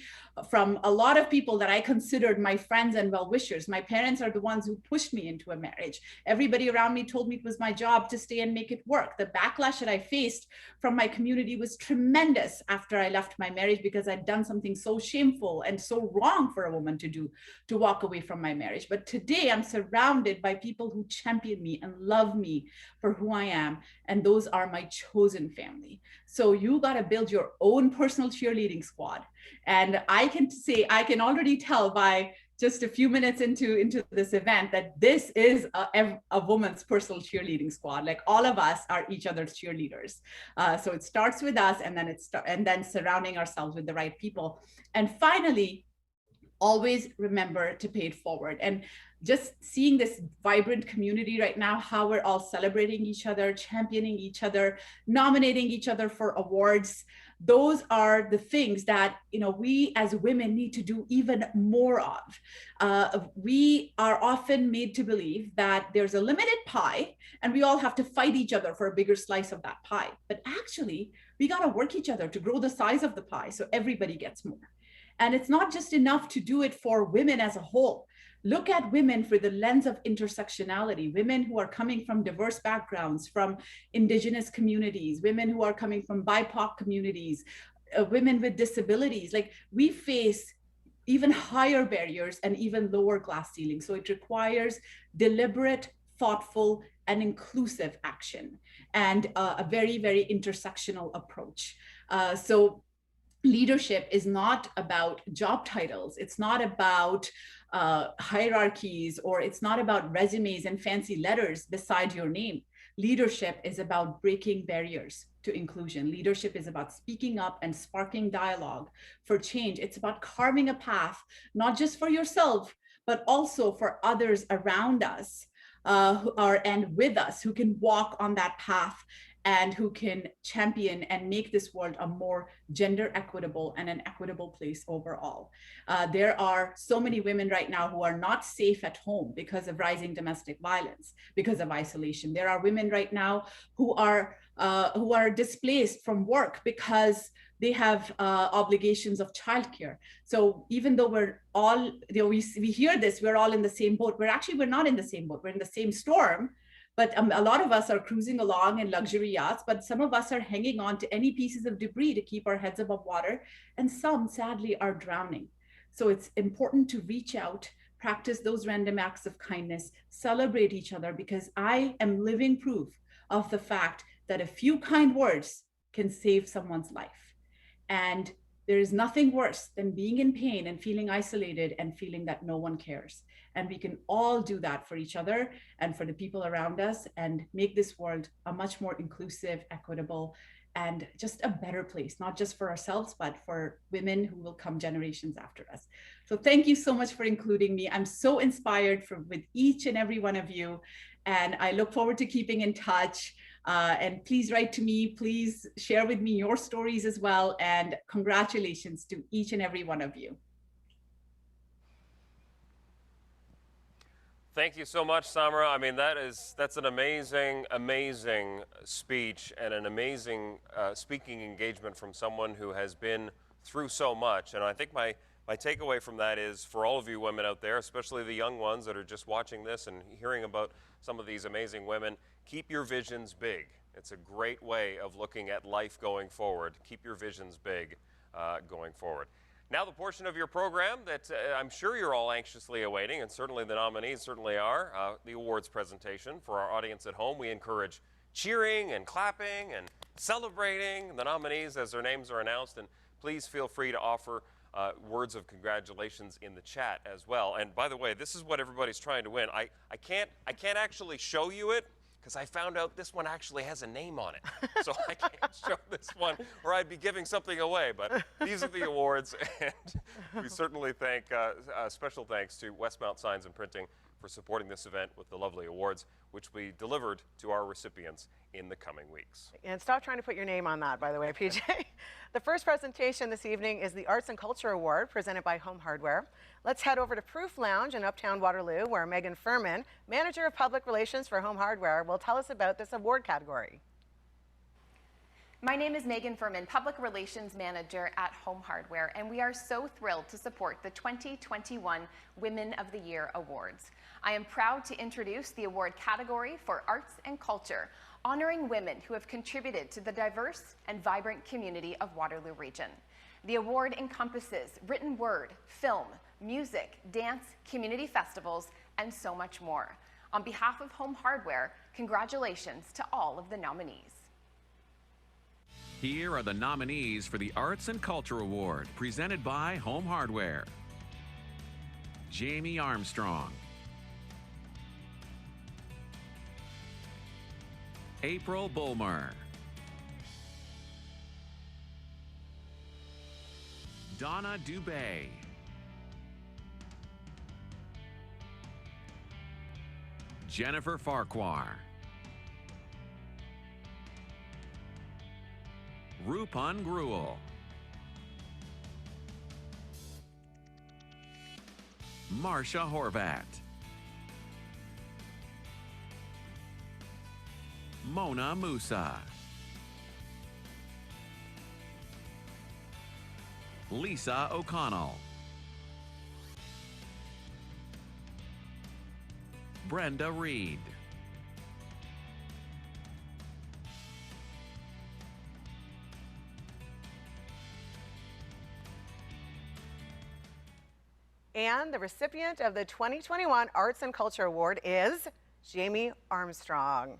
from a lot of people that I considered my friends and well-wishers. My parents are the ones who pushed me into a marriage. Everybody around me told me it was my job to stay and make it work. The backlash that I faced from my community was tremendous after I left my marriage, because I'd done something so shameful and so wrong for a woman to do, to walk away from my marriage. But today I'm surrounded by people who champion me and love me for who I am. And those are my chosen family. So you got to build your own personal cheerleading squad. And I can already tell by just a few minutes into this event that this is a woman's personal cheerleading squad. Like, all of us are each other's cheerleaders. So it starts with us, and then surrounding ourselves with the right people. And finally, always remember to pay it forward. And just seeing this vibrant community right now, how we're all celebrating each other, championing each other, nominating each other for awards. Those are the things that, we as women need to do even more of. We are often made to believe that there's a limited pie and we all have to fight each other for a bigger slice of that pie. But actually, we got to work each other to grow the size of the pie so everybody gets more. And it's not just enough to do it for women as a whole. Look at women for the lens of intersectionality, women who are coming from diverse backgrounds, from indigenous communities, women who are coming from BIPOC communities, women with disabilities. Like, we face even higher barriers and even lower glass ceilings. So it requires deliberate, thoughtful, and inclusive action, and a very, very intersectional approach. So leadership is not about job titles. It's not about hierarchies, or it's not about resumes and fancy letters beside your name. Leadership is about breaking barriers to inclusion. Leadership is about speaking up and sparking dialogue for change. It's about carving a path, not just for yourself, but also for others around us and with us, who can walk on that path and who can champion and make this world a more gender equitable and an equitable place overall. There are so many women right now who are not safe at home because of rising domestic violence, because of isolation. There are women right now who are displaced from work because they have obligations of childcare. So even though we're all, we hear this, we're all in the same boat. We're not in the same boat. We're in the same storm. But a lot of us are cruising along in luxury yachts, but some of us are hanging on to any pieces of debris to keep our heads above water, and some sadly are drowning. So it's important to reach out, practice those random acts of kindness, celebrate each other, because I am living proof of the fact that a few kind words can save someone's life. And there is nothing worse than being in pain and feeling isolated and feeling that no one cares. And we can all do that for each other and for the people around us and make this world a much more inclusive, equitable, and just a better place, not just for ourselves, but for women who will come generations after us. So thank you so much for including me. I'm so inspired with each and every one of you. And I look forward to keeping in touch. And please write to me, please share with me your stories as well. And congratulations to each and every one of you. Thank you so much, Samara. I mean, that's an amazing speech and an amazing speaking engagement from someone who has been through so much. And I think my takeaway from that is for all of you women out there, especially the young ones that are just watching this and hearing about some of these amazing women, keep your visions big. It's a great way of looking at life going forward. Keep your visions big going forward. Now the portion of your program that I'm sure you're all anxiously awaiting, and certainly the nominees certainly are, the awards presentation. For our audience at home, we encourage cheering and clapping and celebrating the nominees as their names are announced, and please feel free to offer words of congratulations in the chat as well. And by the way, this is what everybody's trying to win. I can't actually show you it, because I found out this one actually has a name on it. So I can't show this one, or I'd be giving something away. But these are the awards, and we certainly thank, special thanks to Westmount Signs and Printing for supporting this event with the lovely awards, which we delivered to our recipients in the coming weeks. And stop trying to put your name on that, by the way, PJ. The first presentation this evening is the Arts and Culture Award presented by Home Hardware. Let's head over to Proof Lounge in Uptown Waterloo, where Megan Furman, Manager of Public Relations for Home Hardware, will tell us about this award category. My name is Megan Furman, Public Relations Manager at Home Hardware, and we are so thrilled to support the 2021 Women of the Year Awards. I am proud to introduce the award category for Arts and Culture, honoring women who have contributed to the diverse and vibrant community of Waterloo Region. The award encompasses written word, film, music, dance, community festivals, and so much more. On behalf of Home Hardware, congratulations to all of the nominees. Here are the nominees for the Arts and Culture Award, presented by Home Hardware. Jamie Armstrong, April Bulmer, Donna Dubé, Jennifer Farquhar, Rupan Gruel, Marsha Horvat, Mona Musa, Lisa O'Connell, Brenda Reed, And the recipient of the 2021 Arts and Culture Award is Jamie Armstrong.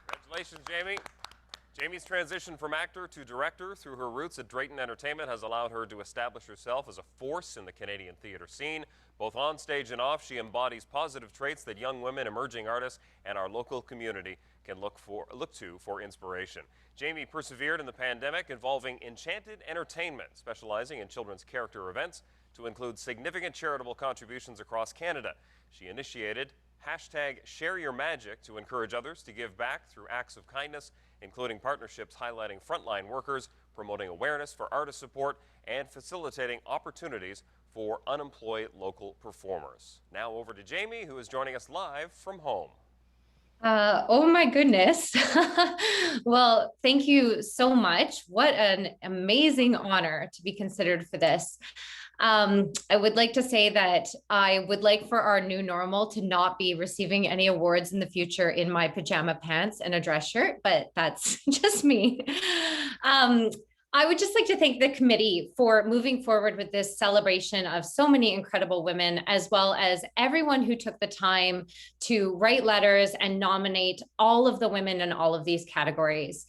Congratulations, Jamie. Jamie's transition from actor to director through her roots at Drayton Entertainment has allowed her to establish herself as a force in the Canadian theatre scene. Both on stage and off, she embodies positive traits that young women, emerging artists, and our local community can look to for inspiration. Jamie persevered in the pandemic, involving Enchanted Entertainment, specializing in children's character events, to include significant charitable contributions across Canada. She initiated #ShareYourMagic to encourage others to give back through acts of kindness, including partnerships highlighting frontline workers, promoting awareness for artist support, and facilitating opportunities for unemployed local performers. Now over to Jamie, who is joining us live from home. Oh my goodness. Well, thank you so much. What an amazing honor to be considered for this. I would like to say that I would like for our new normal to not be receiving any awards in the future in my pajama pants and a dress shirt, but that's just me. I would just like to thank the committee for moving forward with this celebration of so many incredible women, as well as everyone who took the time to write letters and nominate all of the women in all of these categories.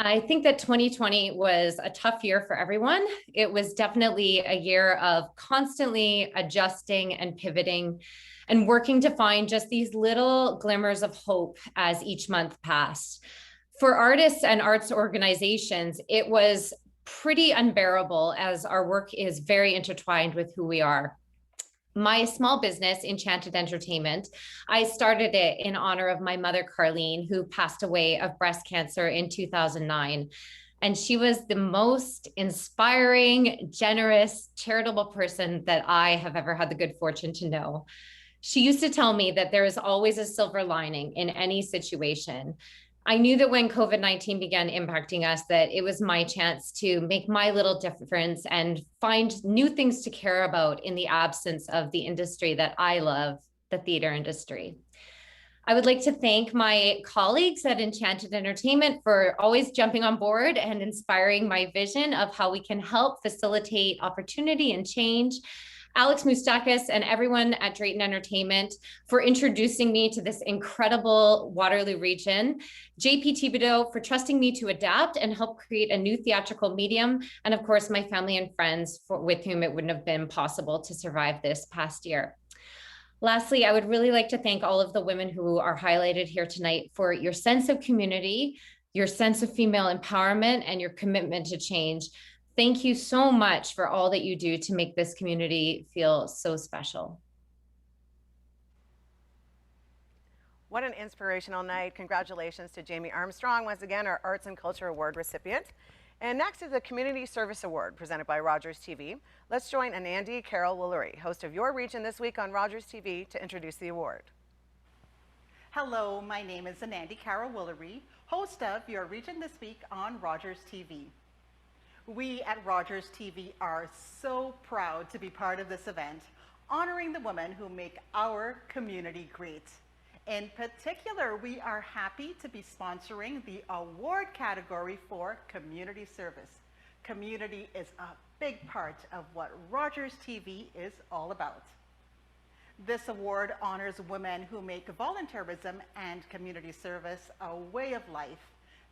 I think that 2020 was a tough year for everyone. It was definitely a year of constantly adjusting and pivoting and working to find just these little glimmers of hope as each month passed. For artists and arts organizations, it was pretty unbearable as our work is very intertwined with who we are. My small business, Enchanted Entertainment, I started it in honor of my mother, Carlene, who passed away of breast cancer in 2009. And she was the most inspiring, generous, charitable person that I have ever had the good fortune to know. She used to tell me that there is always a silver lining in any situation. I knew that when COVID-19 began impacting us, that it was my chance to make my little difference and find new things to care about in the absence of the industry that I love, the theater industry. I would like to thank my colleagues at Enchanted Entertainment for always jumping on board and inspiring my vision of how we can help facilitate opportunity and change. Alex Moustakis and everyone at Drayton Entertainment for introducing me to this incredible Waterloo region. JP Thibodeau for trusting me to adapt and help create a new theatrical medium. And of course, my family and friends with whom it wouldn't have been possible to survive this past year. Lastly, I would really like to thank all of the women who are highlighted here tonight for your sense of community, your sense of female empowerment, and your commitment to change. Thank you so much for all that you do to make this community feel so special. What an inspirational night. Congratulations to Jamie Armstrong, once again, our Arts and Culture Award recipient. And next is the Community Service Award presented by Rogers TV. Let's join Anandi Carroll-Woolery, host of Your Region This Week on Rogers TV, to introduce the award. Hello, my name is Anandi Carroll-Woolery, host of Your Region This Week on Rogers TV. We at Rogers TV are so proud to be part of this event, honoring the women who make our community great. In particular, we are happy to be sponsoring the award category for community service. Community is a big part of what Rogers TV is all about. This award honors women who make volunteerism and community service a way of life,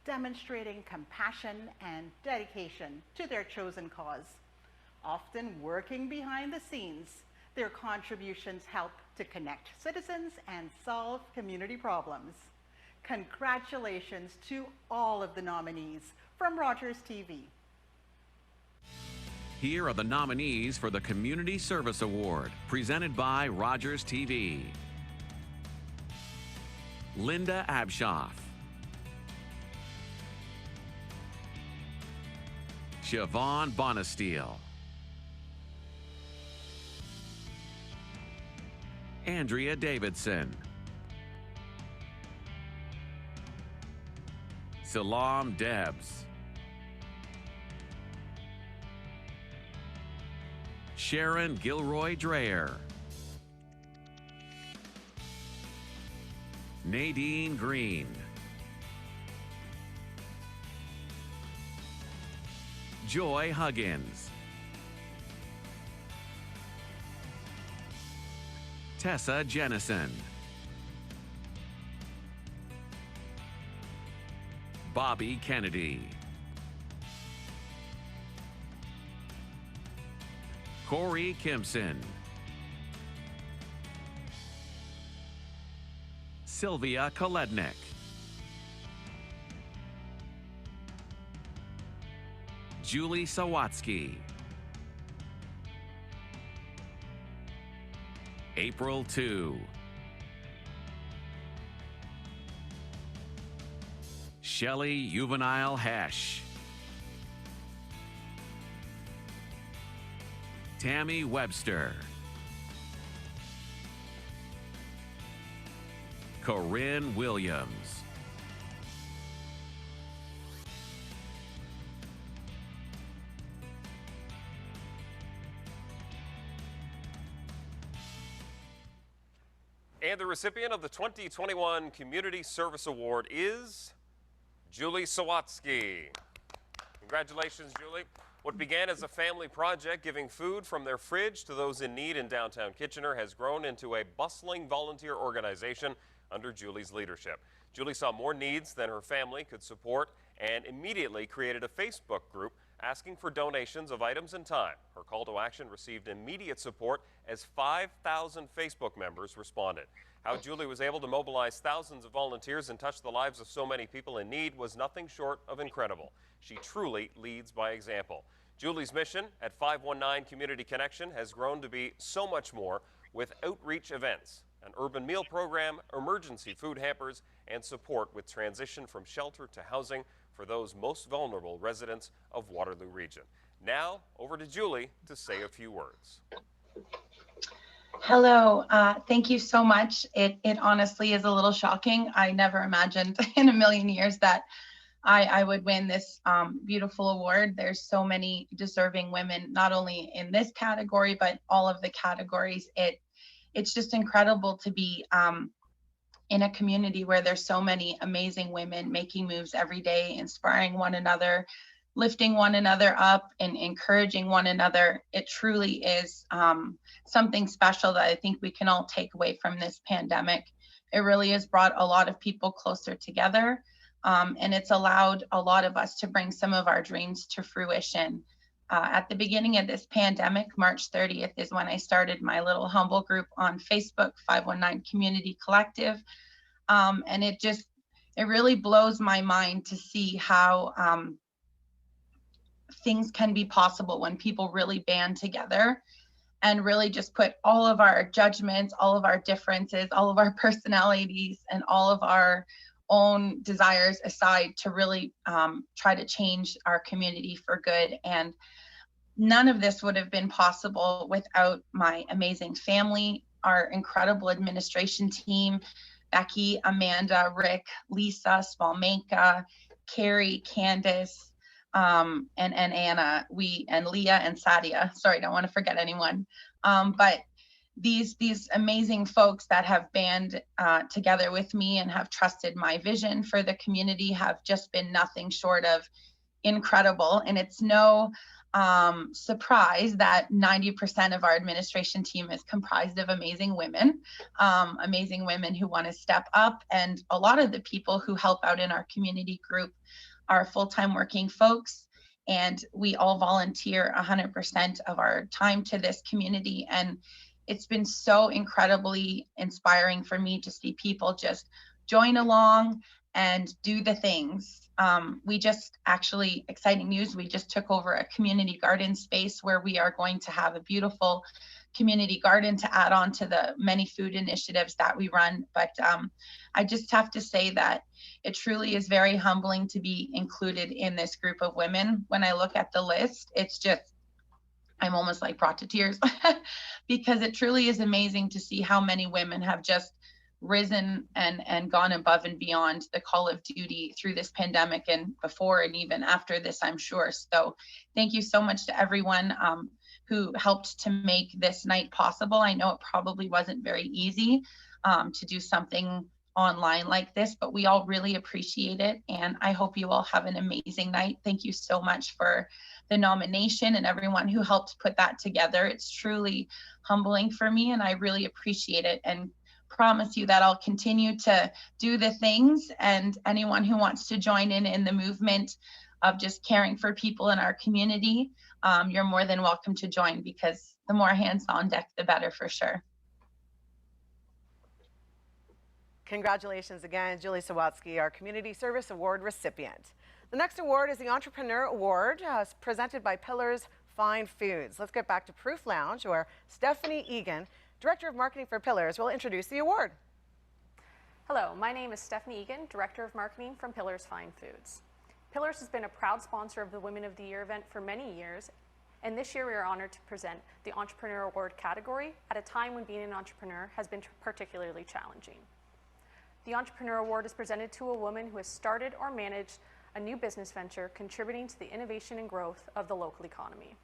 demonstrating compassion and dedication to their chosen cause. Often working behind the scenes, their contributions help to connect citizens and solve community problems. Congratulations to all of the nominees from Rogers TV. Here are the nominees for the Community Service Award, presented by Rogers TV. Linda Abshoff, Siobhan Bonesteel, Andrea Davidson, Salam Debs, Sharon Gilroy Dreyer, Nadine Green, Joy Huggins, Tessa Jennison, Bobby Kennedy, Corey Kimson, Sylvia Kolednik, Julie Sawatsky, April 2, Shelley Juvenile Hesh, Tammy Webster, Corinne Williams, And the recipient of the 2021 Community Service Award is Julie Sawatsky. Congratulations, Julie. What began as a family project giving food from their fridge to those in need in downtown Kitchener has grown into a bustling volunteer organization under Julie's leadership. Julie saw more needs than her family could support and immediately created a Facebook group asking for donations of items and time. Her call to action received immediate support as 5,000 Facebook members responded. How Julie was able to mobilize thousands of volunteers and touch the lives of so many people in need was nothing short of incredible. She truly leads by example. Julie's mission at 519 Community Connection has grown to be so much more, with outreach events, an urban meal program, emergency food hampers, and support with transition from shelter to housing for those most vulnerable residents of Waterloo Region. Now, over to Julie to say a few words. Hello, thank you so much. It honestly is a little shocking. I never imagined in a million years that I would win this beautiful award. There's so many deserving women, not only in this category, but all of the categories. It's just incredible to be in a community where there's so many amazing women making moves every day, inspiring one another, lifting one another up, and encouraging one another. It truly is something special that I think we can all take away from this pandemic. It really has brought a lot of people closer together, and it's allowed a lot of us to bring some of our dreams to fruition. At the beginning of this pandemic, March 30th is when I started my little humble group on Facebook, 519 Community Collective. And it really blows my mind to see how things can be possible when people really band together and really just put all of our judgments, all of our differences, all of our personalities, and all of our own desires aside to really try to change our community for good. And none of this would have been possible without my amazing family, our incredible administration team, Becky, Amanda, Rick, Lisa, Spalmenka, Carrie, Candace, and Anna, and Leah and Sadia. Sorry, don't want to forget anyone. But these amazing folks that have band together with me and have trusted my vision for the community have just been nothing short of incredible. And it's no surprise that 90% of our administration team is comprised of amazing women who want to step up. And a lot of the people who help out in our community group are full-time working folks. And we all volunteer 100% of our time to this community. And it's been so incredibly inspiring for me to see people just join along and do the things. We just actually, exciting news, we just took over a community garden space where we are going to have a beautiful community garden to add on to the many food initiatives that we run. But I just have to say that it truly is very humbling to be included in this group of women. When I look at the list, it's just, I'm almost like brought to tears because it truly is amazing to see how many women have just risen and gone above and beyond the call of duty through this pandemic and before and even after this, I'm sure. So thank you so much to everyone who helped to make this night possible. I know it probably wasn't very easy to do something online like this, but we all really appreciate it. And I hope you all have an amazing night. Thank you so much for the nomination and everyone who helped put that together. It's truly humbling for me and I really appreciate it, and promise you that I'll continue to do the things, and anyone who wants to join in the movement of just caring for people in our community, you're more than welcome to join, because the more hands on deck, the better for sure. Congratulations again, Julie Sawatsky, our Community Service Award recipient. The next award is the Entrepreneur Award, presented by Pillars Fine Foods. Let's get back to Proof Lounge, where Stephanie Egan, Director of Marketing for Pillars, will introduce the award. Hello, my name is Stephanie Egan, Director of Marketing from Pillars Fine Foods. Pillars has been a proud sponsor of the Women of the Year event for many years, and this year we are honored to present the Entrepreneur Award category at a time when being an entrepreneur has been particularly challenging. The Entrepreneur Award is presented to a woman who has started or managed a new business venture contributing to the innovation and growth of the local economy.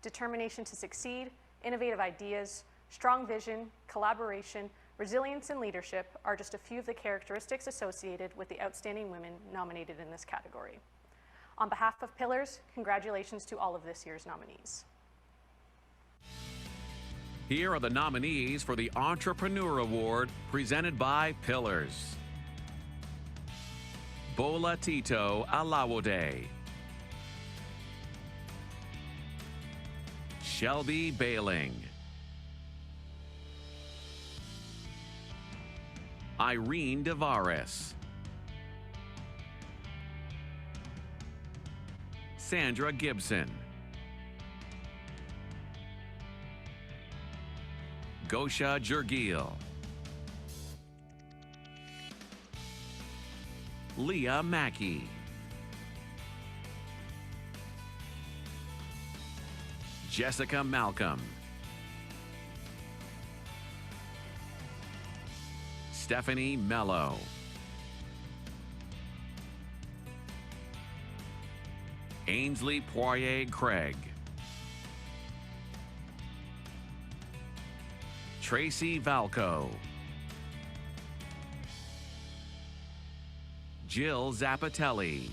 Determination to succeed, innovative ideas, strong vision, collaboration, resilience, and leadership are just a few of the characteristics associated with the outstanding women nominated in this category. On behalf of Pillars, congratulations to all of this year's nominees. Here are the nominees for the Entrepreneur Award, presented by Pillars. Bola Tito Alawode. Shelby Bailing. Irene Devaris. Sandra Gibson. Gosha Jurgil. Leah Mackey. Jessica Malcolm. Stephanie Mello. Ainsley Poirier Craig. Tracy Valco. Jill Zappatelli.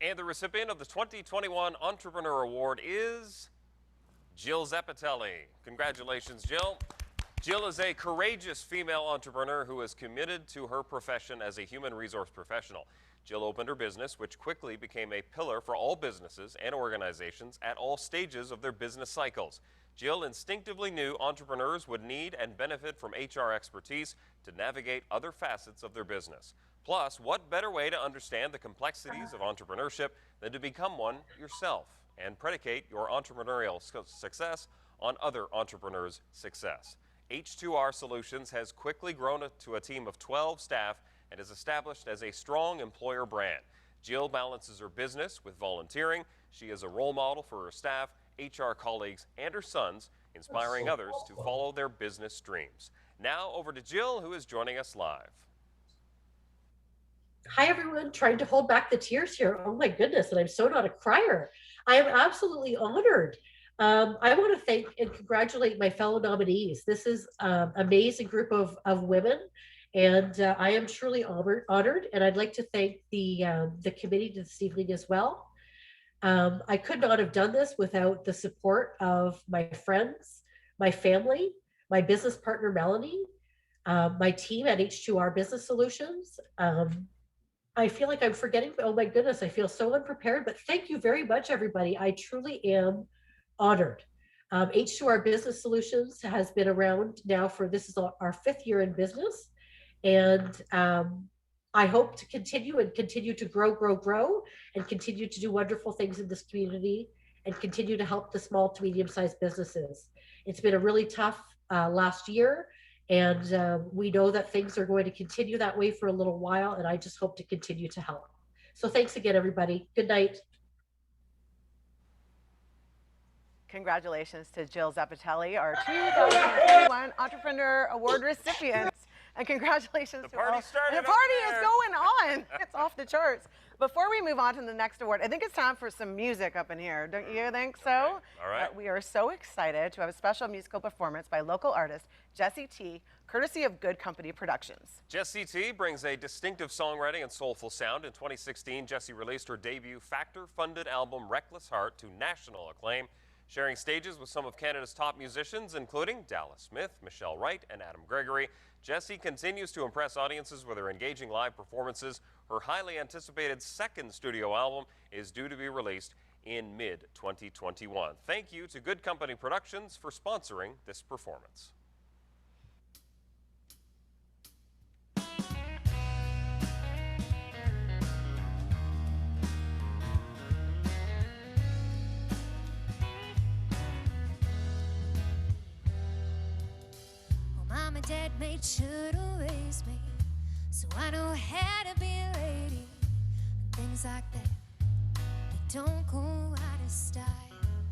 And the recipient of the 2021 Entrepreneur Award is Jill Zappatelli. Congratulations, Jill. Jill is a courageous female entrepreneur who is committed to her profession as a human resource professional. Jill opened her business, which quickly became a pillar for all businesses and organizations at all stages of their business cycles. Jill instinctively knew entrepreneurs would need and benefit from HR expertise to navigate other facets of their business. Plus, what better way to understand the complexities of entrepreneurship than to become one yourself and predicate your entrepreneurial success on other entrepreneurs' success. H2R Solutions has quickly grown to a team of 12 staff and is established as a strong employer brand. Jill balances her business with volunteering. She is a role model for her staff, HR colleagues, and her sons, inspiring others to follow their business dreams. Now over to Jill, who is joining us live. Hi, everyone. Trying to hold back the tears here. Oh, my goodness. And I'm so not a crier. I am absolutely honored. I want to thank and congratulate my fellow nominees. This is an amazing group of women, and I am truly honored. And I'd like to thank the committee this evening as well. I could not have done this without the support of my friends, my family, my business partner, Melanie, my team at H2R Business Solutions. I feel like I'm forgetting, oh my goodness, I feel so unprepared, but thank you very much, everybody. I truly am honored. H2R Business Solutions has been around now for, this is our 5th year in business. And I hope to continue to grow and continue to do wonderful things in this community and continue to help the small to medium-sized businesses. It's been a really tough last year. And we know that things are going to continue that way for a little while, and I just hope to continue to help. So thanks again, everybody. Good night. Congratulations to Jill Zappatelli, our 2021 Entrepreneur Award recipient. And congratulations to all. The party is going on. It's off the charts. Before we move on to the next award, I think it's time for some music up in here. Don't you think so? Okay. All right. We are so excited to have a special musical performance by local artist Jessie T, courtesy of Good Company Productions. Jessie T brings a distinctive songwriting and soulful sound. In 2016, Jessie released her debut factor-funded album Reckless Heart to national acclaim, sharing stages with some of Canada's top musicians, including Dallas Smith, Michelle Wright, and Adam Gregory. Jessie continues to impress audiences with her engaging live performances. Her highly anticipated second studio album is due to be released in mid-2021. Thank you to Good Company Productions for sponsoring this performance. Mom and Dad made sure to raise me, so I know how to be a lady. And things like that, they don't go out of style.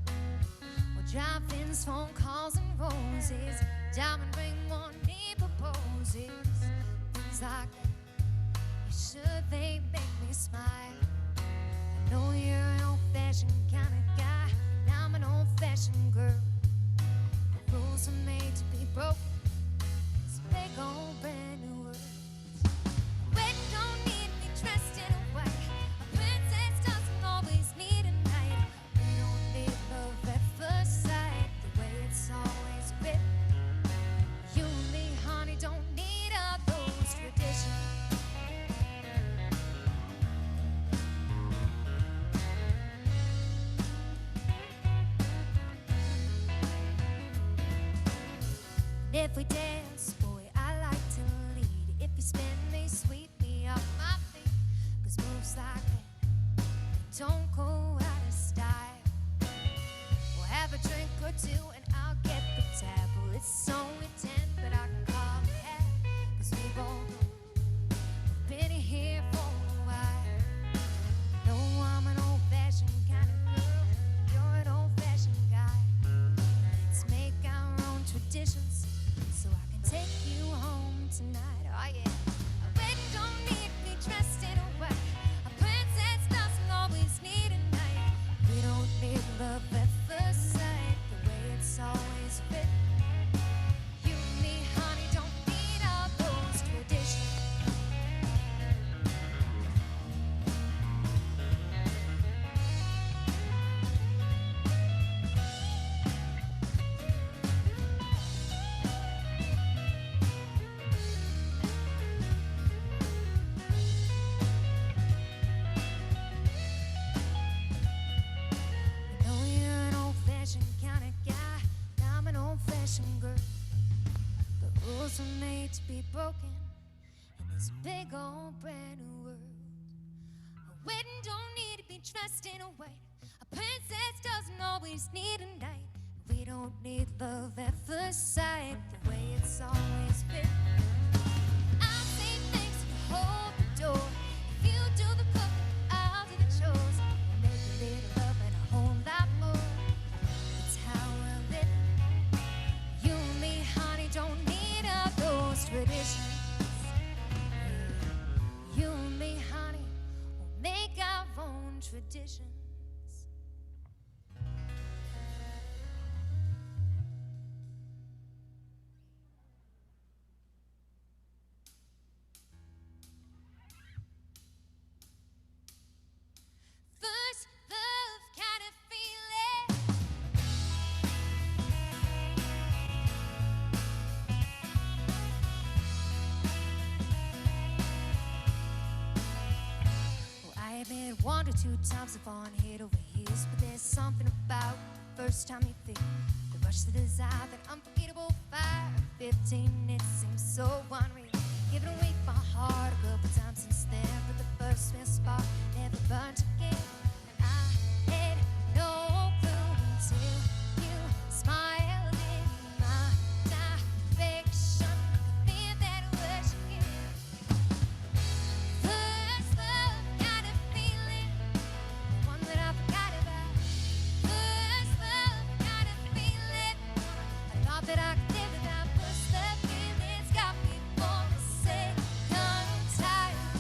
Well, drive-ins, phone calls, and roses, diamond ring, one knee proposes. Things like that, you should they make me smile. I know you're an old-fashioned kind of guy, and I'm an old-fashioned girl. The rules are made to be broken. Big old brand new world. Wedding don't need me dressed in white. A princess doesn't always need a knight. We don't need love at first sight. If we dance, boy, I like to lead. If you spin me, sweep me off my feet. 'Cause moves like that don't go out of style. We'll have a drink or two and I'll get the tab. Well, it's only 10, but I can call it half. 'Cause we both know we've been here for a while. No, I'm an old-fashioned kind of girl. You're an old-fashioned guy. Let's make our own traditions so I can take you home tonight. Oh yeah. A wedding don't need to be dressed in a way. A princess doesn't always need a knight. We don't need love at first sight, the way it's always been. You and me, honey, don't need all those traditions. I know you're an old-fashioned kind of guy, and I'm an old-fashioned girl. The rules were made to be broken in this big old brand new world. A wedding don't need to be dressed in a white. A princess doesn't always need a knight. We don't need love at first sight, the way it's always been. I'll say thanks if you hold the door. If you do the cooking, I'll do the chores. We'll make a little love and a whole lot more. It's how we're living. You and me, honey, don't need all those traditions. You and me, honey, will make our own traditions. First love kind of feeling. Well, I admit 1 or 2 times I've fallen head over heels, but there's something about the first time you feel the rush, the desire, that unforgettable fire. 15, it seems so unreal. Giving away my heart a couple times since then, but the first real spark never burnt again. And I had no clue until you smiled in my direction. The fear that rush again. First love kind of feeling, the one that I forgot about. First love kind of feeling, I thought that I could live without. First love feelings got me for the sake I'm tired.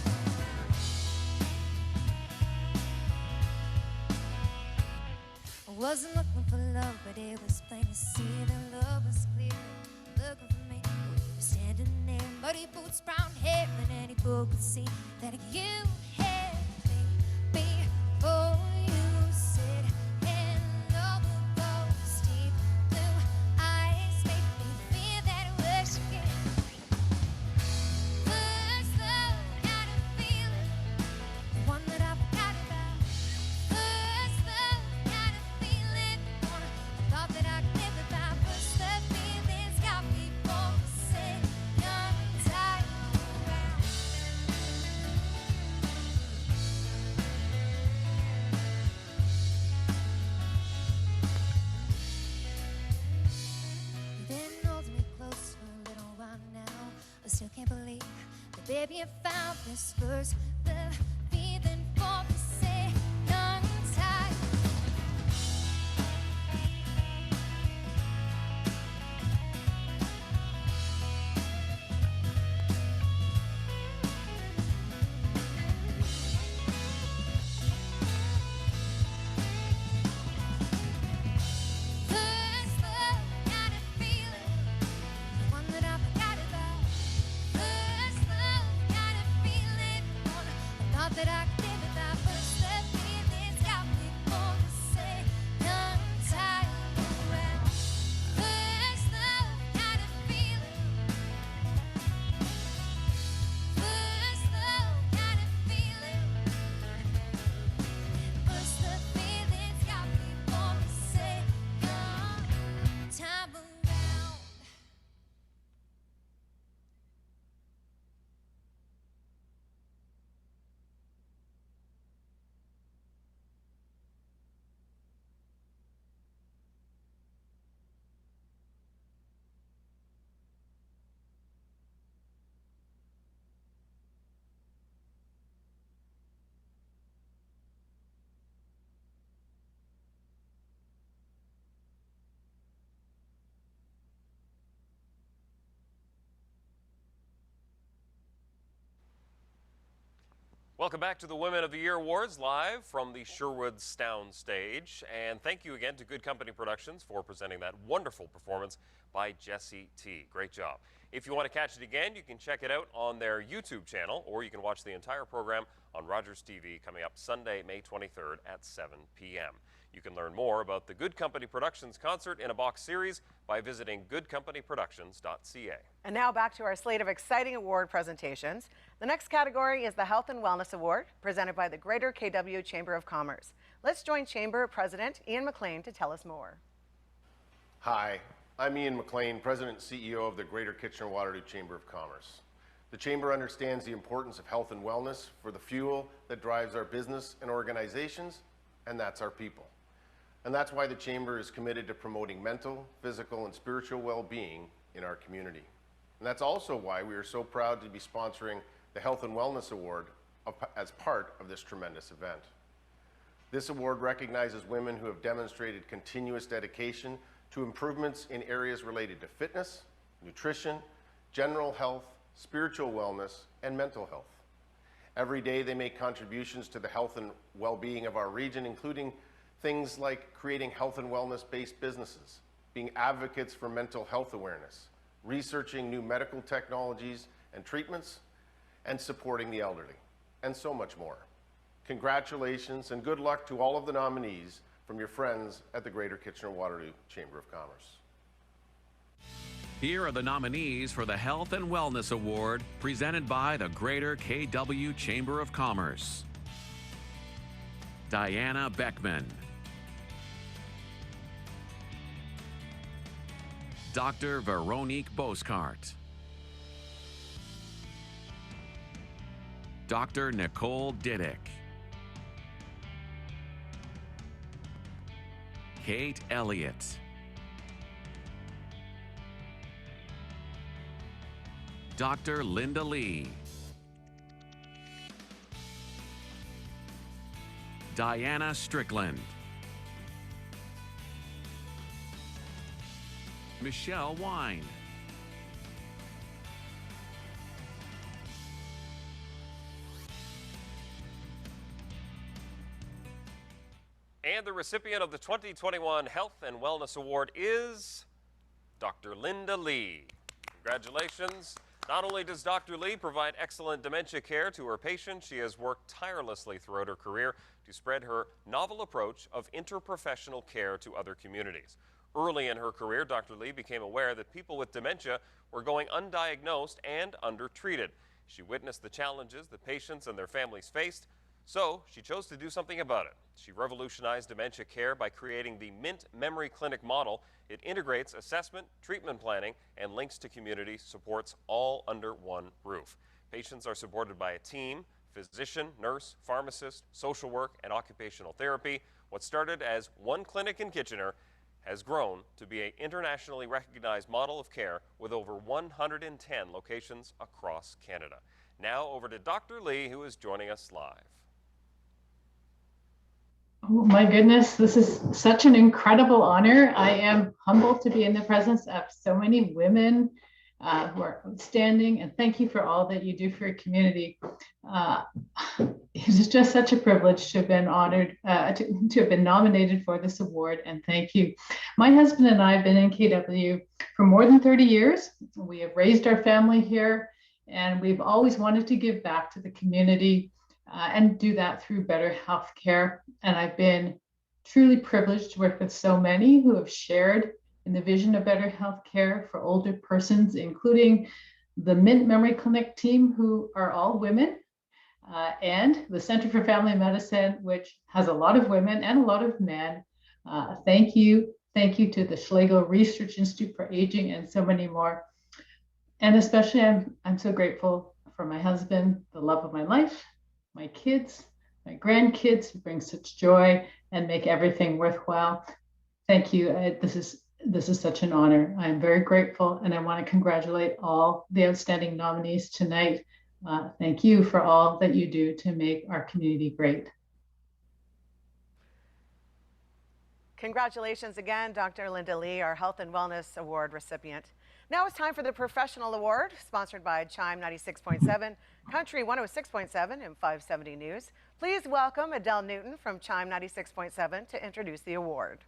I wasn't looking for love, but it was plain to see that love was clear. Looking for me, we were standing there, muddy boots, brown hair, and any book could see that you had me before you said hello. Those deep blue eyes made me feel that rush again. First love kind of feeling, the one that I forgot about. First love kind of feeling, the one I thought that I could live without. First love feelings got me for the sake I'm tired. You've been holding me close for a little while now. I still can't believe that, baby, I found this first love feeling for the sake I'm tired. First love kind of feeling, the one that I forgot about. First love kind of feeling, the one Welcome back to the Women of the Year Awards, live from the Sherwood Sound stage. And thank you again to Good Company Productions for presenting that wonderful performance by Jessie T. Great job. If you want to catch it again, you can check it out on their YouTube channel, or you can watch the entire program on Rogers TV coming up Sunday, May 23rd at 7 p.m. You can learn more about the Good Company Productions Concert in a Box series by visiting goodcompanyproductions.ca. And now back to our slate of exciting award presentations. The next category is the Health and Wellness Award, presented by the Greater KW Chamber of Commerce. Let's join Chamber President Ian McLean to tell us more. Hi, I'm Ian McLean, President and CEO of the Greater Kitchener-Waterloo Chamber of Commerce. The Chamber understands the importance of health and wellness for the fuel that drives our business and organizations, and that's our people. And that's why the Chamber is committed to promoting mental, physical, and spiritual well-being in our community. And that's also why we are so proud to be sponsoring the Health and Wellness Award as part of this tremendous event. This award recognizes women who have demonstrated continuous dedication to improvements in areas related to fitness, nutrition, general health, spiritual wellness, and mental health. Every day they make contributions to the health and well-being of our region, including things like creating health and wellness-based businesses, being advocates for mental health awareness, researching new medical technologies and treatments, and supporting the elderly, and so much more. Congratulations and good luck to all of the nominees from your friends at the Greater Kitchener-Waterloo Chamber of Commerce. Here are the nominees for the Health and Wellness Award, presented by the Greater KW Chamber of Commerce. Diana Beckman, Dr. Veronique Boscart, Dr. Nicole Diddick, Kate Elliott, Dr. Linda Lee, Diana Strickland, Michelle Wine, And the recipient of the 2021 Health and Wellness Award is Dr. Linda Lee. Congratulations. Not only does Dr. Lee provide excellent dementia care to her patients, she has worked tirelessly throughout her career to spread her novel approach of interprofessional care to other communities. Early in her career, Dr. Lee became aware that people with dementia were going undiagnosed and undertreated. She witnessed the challenges that patients and their families faced, so she chose to do something about it. She revolutionized dementia care by creating the Mint Memory Clinic model. It integrates assessment, treatment planning, and links to community supports all under one roof. Patients are supported by a team: physician, nurse, pharmacist, social work, and occupational therapy. What started as one clinic in Kitchener has grown to be an internationally recognized model of care with over 110 locations across Canada. Now over to Dr. Lee, who is joining us live. Oh my goodness, this is such an incredible honor. I am humbled to be in the presence of so many women who are outstanding, and thank you for all that you do for your community. It is just such a privilege to have been honored, to have been nominated for this award, and thank you. My husband and I have been in KW for more than 30 years. We have raised our family here, and we've always wanted to give back to the community and do that through better health care. And I've been truly privileged to work with so many who have shared in the vision of better health care for older persons, including the Mint Memory Clinic team, who are all women, and the Center for Family Medicine, which has a lot of women and a lot of men. Thank you. Thank you to the Schlegel Research Institute for Aging and so many more. And especially I'm so grateful for my husband, the love of my life, my kids, my grandkids, who bring such joy and make everything worthwhile. Thank you. This is such an honor. I am very grateful, and I want to congratulate all the outstanding nominees tonight. Thank you for all that you do to make our community great. Congratulations again, Dr. Linda Lee, our Health and Wellness Award recipient. Now it's time for the Professional Award, sponsored by Chime 96.7, Country 106.7, and 570 News. Please welcome Adele Newton from Chime 96.7 to introduce the award.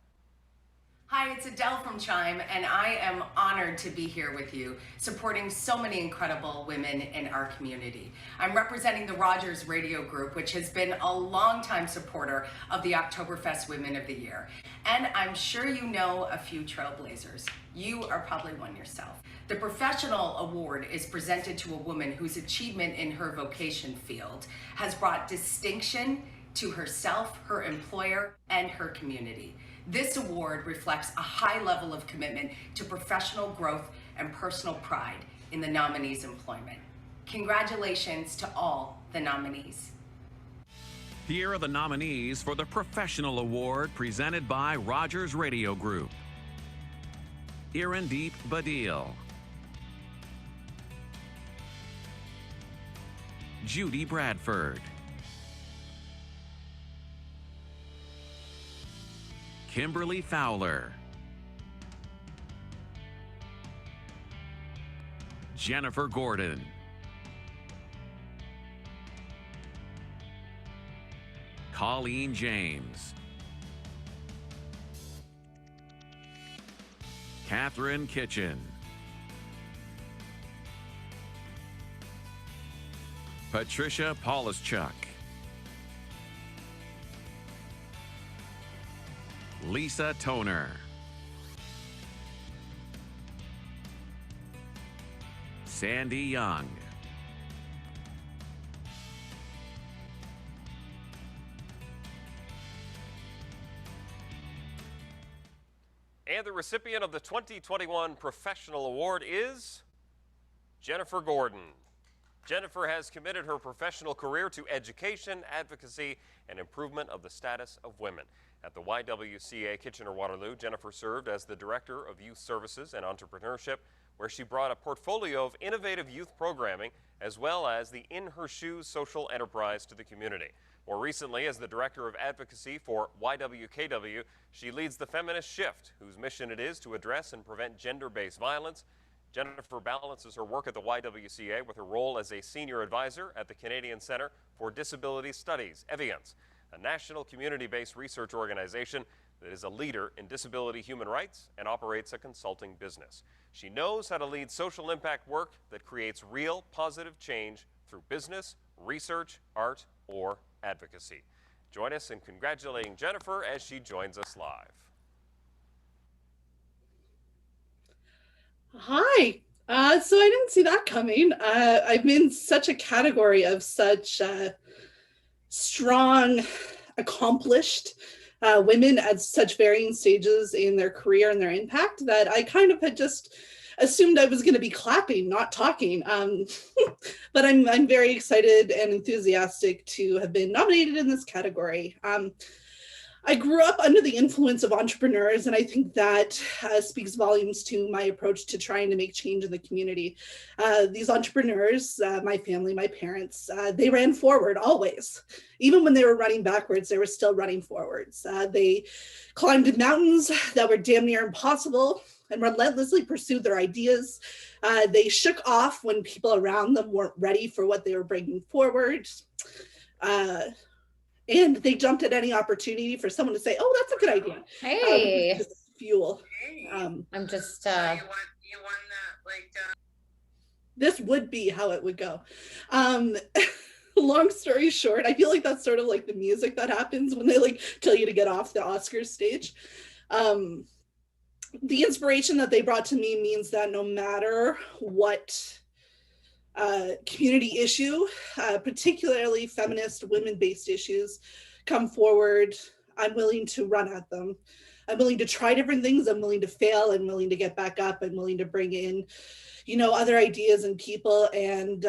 Hi, it's Adele from Chime, and I am honored to be here with you, supporting so many incredible women in our community. I'm representing the Rogers Radio Group, which has been a longtime supporter of the Oktoberfest Women of the Year. And I'm sure you know a few trailblazers. You are probably one yourself. The Professional Award is presented to a woman whose achievement in her vocation field has brought distinction to herself, her employer, and her community. This award reflects a high level of commitment to professional growth and personal pride in the nominee's employment. Congratulations to all the nominees. Here are the nominees for the Professional Award presented by Rogers Radio Group. Irandeep Badil, Judy Bradford, Kimberly Fowler, Jennifer Gordon, Colleen James, Catherine Kitchen, Patricia Polischuk, Lisa Toner, Sandy Young, And the recipient of the 2021 Professional Award is Jennifer Gordon. Jennifer has committed her professional career to education, advocacy, and improvement of the status of women. At the YWCA Kitchener-Waterloo, Jennifer served as the Director of Youth Services and Entrepreneurship, where she brought a portfolio of innovative youth programming as well as the In Her Shoes social enterprise to the community. More recently, as the Director of Advocacy for YWKW, she leads the Feminist Shift, whose mission it is to address and prevent gender-based violence. Jennifer balances her work at the YWCA with her role as a senior advisor at the Canadian Centre for Disability Studies, Eviance, a national community-based research organization that is a leader in disability human rights and operates a consulting business. She knows how to lead social impact work that creates real positive change through business, research, art, or advocacy. Join us in congratulating Jennifer as she joins us live. Hi. So I didn't see that coming. I'm in such a category of such strong, accomplished women at such varying stages in their career and their impact that I kind of had just assumed I was going to be clapping, not talking. But I'm very excited and enthusiastic to have been nominated in this category. I grew up under the influence of entrepreneurs, and I think that speaks volumes to my approach to trying to make change in the community. These entrepreneurs, my family, my parents, they ran forward always. Even when they were running backwards, they were still running forwards. They climbed mountains that were damn near impossible and relentlessly pursued their ideas. They shook off when people around them weren't ready for what they were bringing forward. And they jumped at any opportunity for someone to say, oh, that's a good idea. Hey. Just fuel. I'm just... This would be how it would go. Long story short, I feel like that's sort of like the music that happens when they like tell you to get off the Oscars stage. The inspiration that they brought to me means that no matter what community issue, particularly feminist women-based issues, come forward, I'm willing to run at them. I'm willing to try different things. I'm willing to fail. I'm willing to get back up. I'm willing to bring in, you know, other ideas and people. And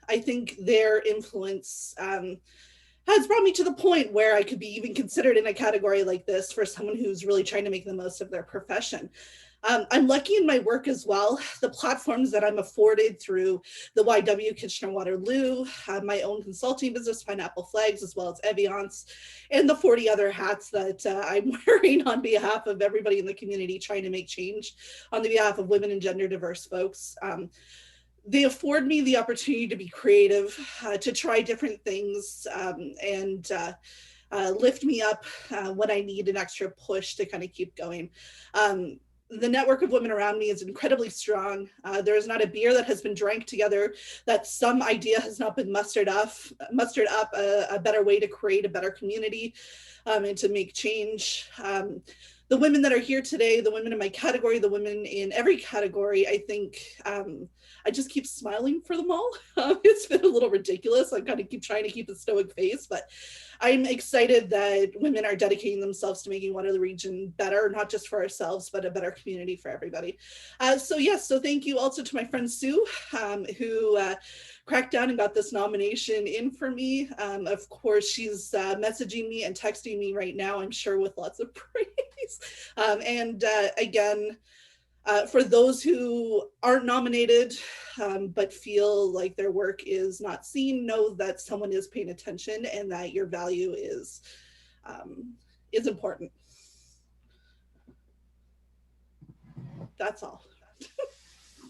I think their influence has brought me to the point where I could be even considered in a category like this for someone who's really trying to make the most of their profession. I'm lucky in my work as well. The platforms that I'm afforded through the YW Kitchener-Waterloo, my own consulting business, Pineapple Flags, as well as Eviance, and the 40 other hats that I'm wearing on behalf of everybody in the community trying to make change on the behalf of women and gender diverse folks. They afford me the opportunity to be creative, to try different things, and lift me up when I need an extra push to kind of keep going. The network of women around me is incredibly strong. There is not a beer that has been drank together that some idea has not been mustered up a better way to create a better community and to make change. The women that are here today, the women in my category, the women in every category, I think I just keep smiling for them all. It's been a little ridiculous. I kind of keep trying to keep a stoic face, but I'm excited that women are dedicating themselves to making Waterloo Region better, not just for ourselves, but a better community for everybody. So thank you also to my friend Sue, who cracked down and got this nomination in for me. Of course, she's messaging me and texting me right now, I'm sure with lots of praise. Again, for those who aren't nominated but feel like their work is not seen, know that someone is paying attention and that your value is important. That's all.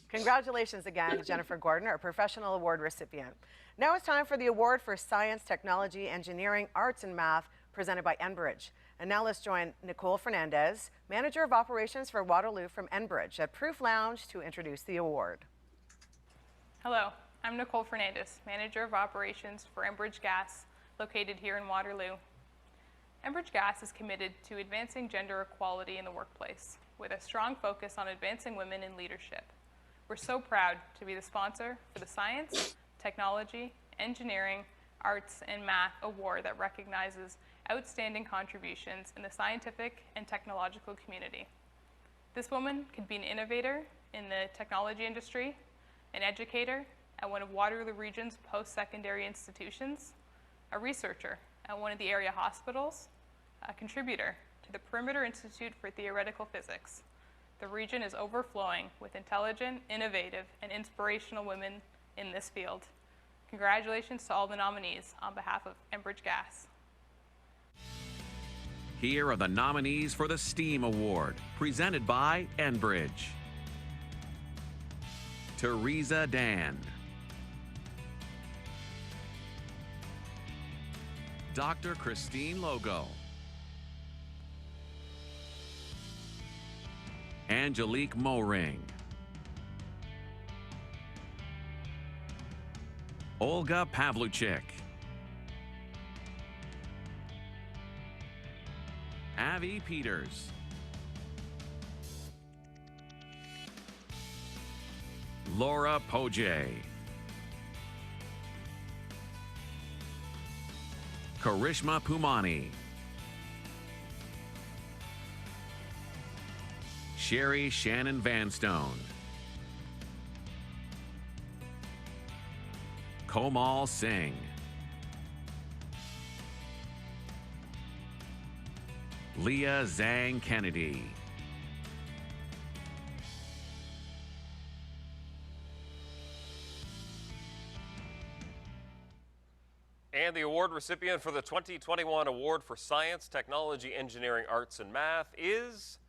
Congratulations again to Jennifer Gordon, our professional award recipient. Now it's time for the award for Science, Technology, Engineering, Arts, and Math presented by Enbridge. And now let's join Nicole Fernandez, Manager of Operations for Waterloo from Enbridge at Proof Lounge to introduce the award. Hello, I'm Nicole Fernandez, Manager of Operations for Enbridge Gas, located here in Waterloo. Enbridge Gas is committed to advancing gender equality in the workplace, with a strong focus on advancing women in leadership. We're so proud to be the sponsor for the Science, Technology, Engineering, Arts, and Math Award that recognizes outstanding contributions in the scientific and technological community. This woman could be an innovator in the technology industry, an educator at one of Waterloo Region's post-secondary institutions, a researcher at one of the area hospitals, a contributor to the Perimeter Institute for Theoretical Physics. The region is overflowing with intelligent, innovative, and inspirational women in this field. Congratulations to all the nominees on behalf of Enbridge Gas. Here are the nominees for the STEAM Award, presented by Enbridge. Teresa Dan. Dr. Christine Logo. Angelique Moring. Olga Pavluchik. Avi Peters. Laura Pojay. Karishma Pumani. Sherry Shannon Vanstone. Komal Singh. Leah Zhang Kennedy. And the award recipient for the 2021 Award for Science, Technology, Engineering, Arts, and Math is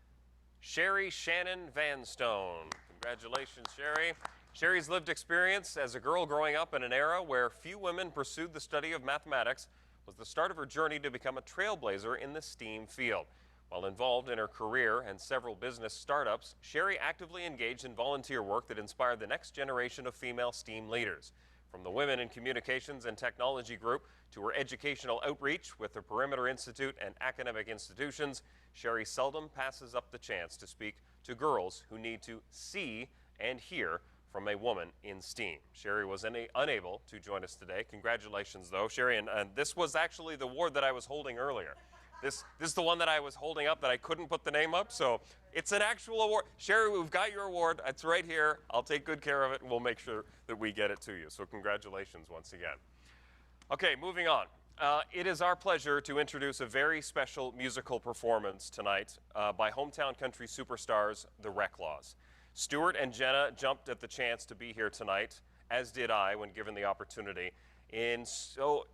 Sherry Shannon Vanstone. Congratulations, Sherry. Sherry's lived experience as a girl growing up in an era where few women pursued the study of mathematics was the start of her journey to become a trailblazer in the STEAM field. While involved in her career and several business startups, Sherry actively engaged in volunteer work that inspired the next generation of female STEAM leaders. From the Women in Communications and Technology Group to her educational outreach with the Perimeter Institute and academic institutions, Sherry seldom passes up the chance to speak to girls who need to see and hear from a woman in STEAM. Sherry was unable to join us today. Congratulations, though, Sherry. And this was actually the award that I was holding earlier. This is the one that I was holding up that I couldn't put the name up, so it's an actual award. Sherry, we've got your award. It's right here. I'll take good care of it, and we'll make sure that we get it to you. So congratulations once again. Okay, moving on. It is our pleasure to introduce a very special musical performance tonight by hometown country superstars, the Reclaws. Stuart and Jenna jumped at the chance to be here tonight, as did I when given the opportunity, and so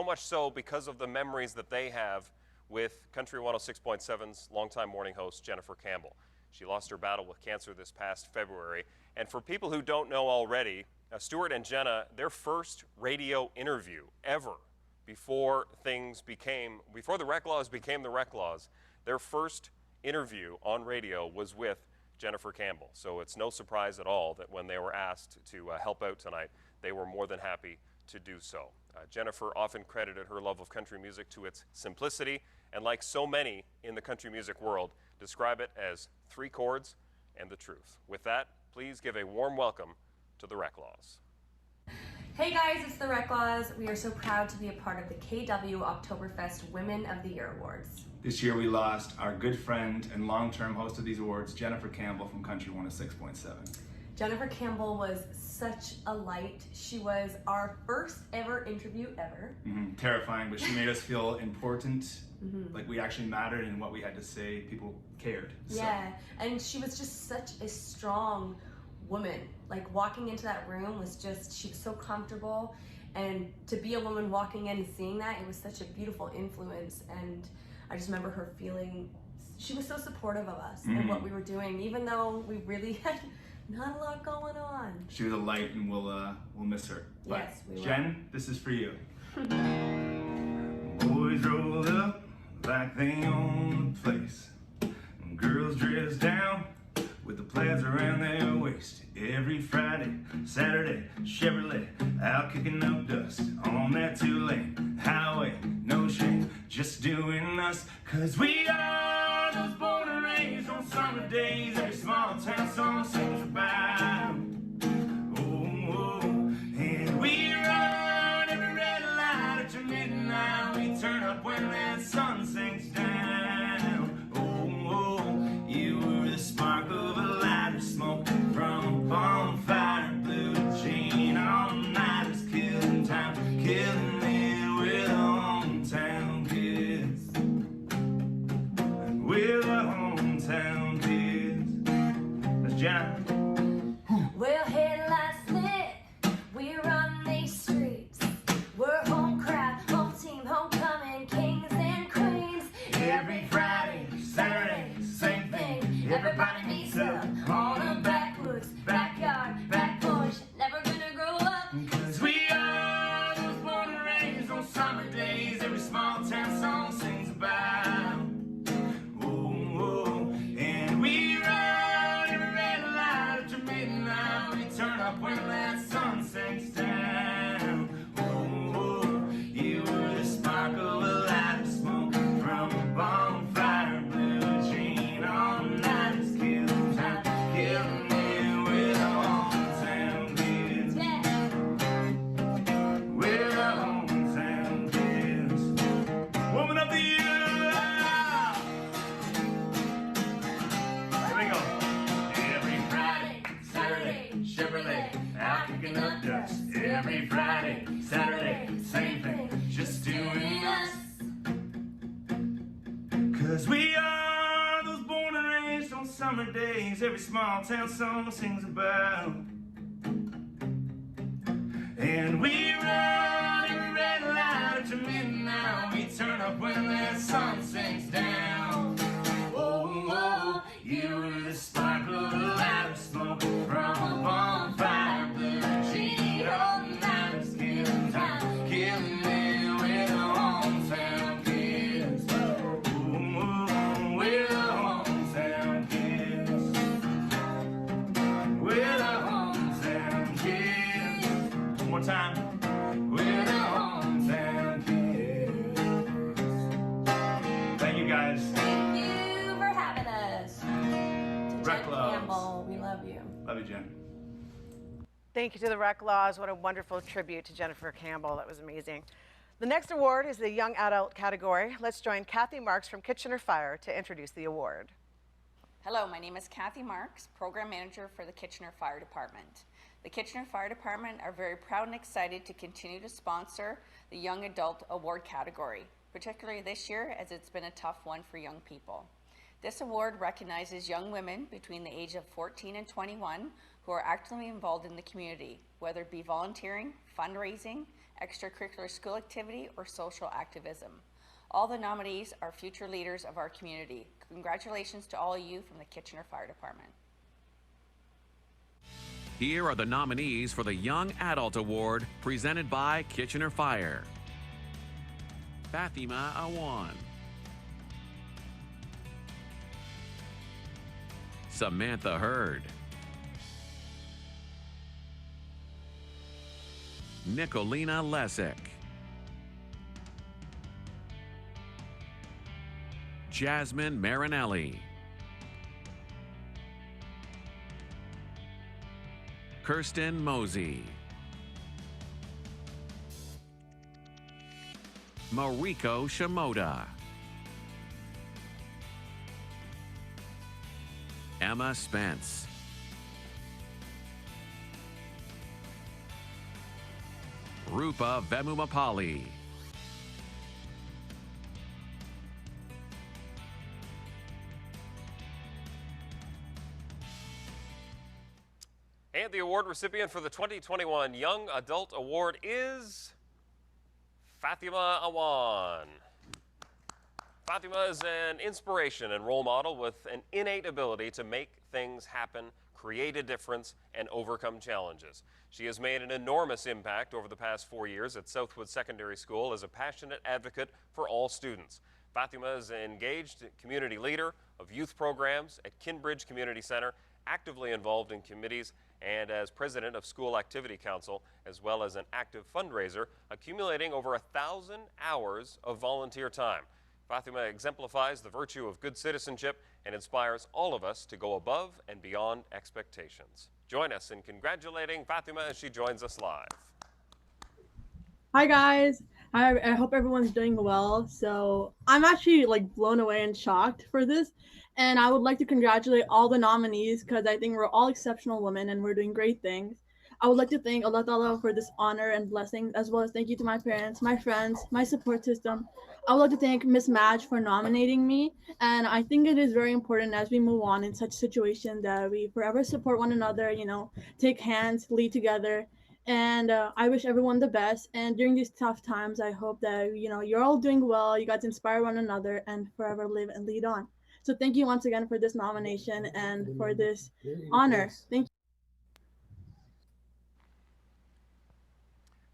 much so because of the memories that they have with Country 106.7's longtime morning host, Jennifer Campbell. She lost her battle with cancer this past February, and for people who don't know already, Stuart and Jenna, their first radio interview ever before the Reclaws became the Reclaws, their first interview on radio was with Jennifer Campbell. So it's no surprise at all that when they were asked to help out tonight, they were more than happy to do so. Jennifer often credited her love of country music to its simplicity, and like so many in the country music world, describe it as 3 chords and the truth. With that, please give a warm welcome to the Reclaws. Hey guys, it's the Reclaws. We are so proud to be a part of the KW Oktoberfest Women of the Year Awards. This year we lost our good friend and long-term host of these awards, Jennifer Campbell from Country 106.7. Jennifer Campbell was such a light. She was our first ever interview ever. Terrifying, but she made us feel important, like we actually mattered and what we had to say, people cared. Yeah, and she was just such a strong woman. Like walking into that room was just, she was so comfortable, and to be a woman walking in and seeing that, it was such a beautiful influence. And I just remember her feeling, she was so supportive of us and what we were doing, even though we really had not a lot going on. She was a light, and we'll miss her. Yes, we will. Jen, this is for you. Boys roll up like they own the place. Girls dress down with the plaids around their waist. Every Friday, Saturday, Chevrolet out kicking up dust on that 2-lane highway. No shame, just doing us, 'cause we are those born and raised on summer days. Every small town song sings about. Oh, and we run every red light at your midnight. We turn up when that sun sinks down. Oh, you were the spark of a lighter smoke from a bonfire, blue jean all nighters, killing time, killing it with hometown kids, with the hometown kids. That's John. Well, headlights lit, we run these streets. We're home crowd, home team, homecoming, kings and queens. Every Friday, Saturday, same thing. Everybody meets up on a backwoods, backyard, back porch, never gonna grow up. 'Cause we are those born and raised on summer days. Every small town song sings about. Oh, and we run every red light at your midnight. We turn up when that sun sinks down. Oh, you were the spark of a light of smoke from a bonfire, blue jean all nighters, killing time, killing it with the hometown kids, with the hometown kids. Woman of the Year. Here we go. Every Friday, Saturday, Chevrolet out kicking up dust. Every Friday, Saturday, same thing, just doing us. 'Cause we are those born and raised on summer days. Every small town song sings about. And we run every red light at your midnight. We turn up when that sun sinks down. Oh, you were the spark of a light of smoke from a bonfire, blue jean all nighters, killing time, killing it with the hometown kids. Oh, with the hometown kids, with the hometown kids. One more time, with the hometown kids. Thank you guys. Thank you for having us. To Jen Reclaws. Campbell, we love you. Love you, Jen. Thank you to the Reclaws. What a wonderful tribute to Jennifer Campbell. That was amazing. The next award is the Young Adult category. Let's join Kathy Marks from Kitchener Fire to introduce the award. Hello, my name is Kathy Marks, Program Manager for the Kitchener Fire Department. The Kitchener Fire Department are very proud and excited to continue to sponsor the Young Adult Award category, particularly this year as it's been a tough one for young people. This award recognizes young women between the age of 14 and 21 who are actively involved in the community, whether it be volunteering, fundraising, extracurricular school activity, or social activism. All the nominees are future leaders of our community. Congratulations to all of you from the Kitchener Fire Department. Here are the nominees for the Young Adult Award presented by Kitchener Fire. Fatima Awan, Samantha Hurd, Nicolina Lesick, Jasmine Marinelli, Kirsten Mosey, Mariko Shimoda, Emma Spence, Rupa Vemumapali, And the award recipient for the 2021 Young Adult Award is Fatima Awan. Fatima is an inspiration and role model with an innate ability to make things happen, create a difference, and overcome challenges. She has made an enormous impact over the past 4 years at Southwood Secondary School as a passionate advocate for all students. Fatima is an engaged community leader of youth programs at Kinbridge Community Center, actively involved in committees, and as president of School Activity Council, as well as an active fundraiser, accumulating over 1,000 hours of volunteer time. Fatima exemplifies the virtue of good citizenship and inspires all of us to go above and beyond expectations. Join us in congratulating Fatima as she joins us live. Hi guys, I hope everyone's doing well. So I'm actually blown away and shocked for this, and I would like to congratulate all the nominees because I think we're all exceptional women and we're doing great things. I would like to thank Allah Ta'ala for this honor and blessing, as well as thank you to my parents, my friends, my support system. I would like to thank Miss Madge for nominating me, and I think it is very important as we move on in such situations that we forever support one another, take hands, lead together. And I wish everyone the best. And during these tough times, I hope that, you're all doing well, you guys inspire one another and forever live and lead on. So thank you once again for this nomination and for this honor. Thank you.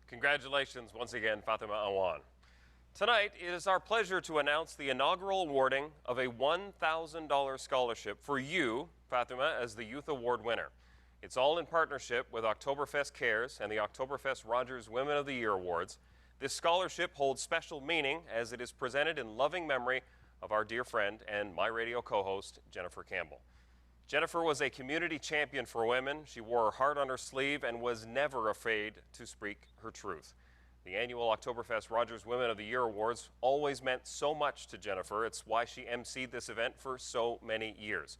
Congratulations once again, Fatima Awan. Tonight, it is our pleasure to announce the inaugural awarding of a $1,000 scholarship for you, Fatima, as the Youth Award winner. It's all in partnership with Oktoberfest Cares and the Oktoberfest Rogers Women of the Year Awards. This scholarship holds special meaning as it is presented in loving memory of our dear friend and my radio co-host, Jennifer Campbell. Jennifer was a community champion for women. She wore her heart on her sleeve and was never afraid to speak her truth. The annual Oktoberfest Rogers Women of the Year Awards always meant so much to Jennifer. It's why she emceed this event for so many years.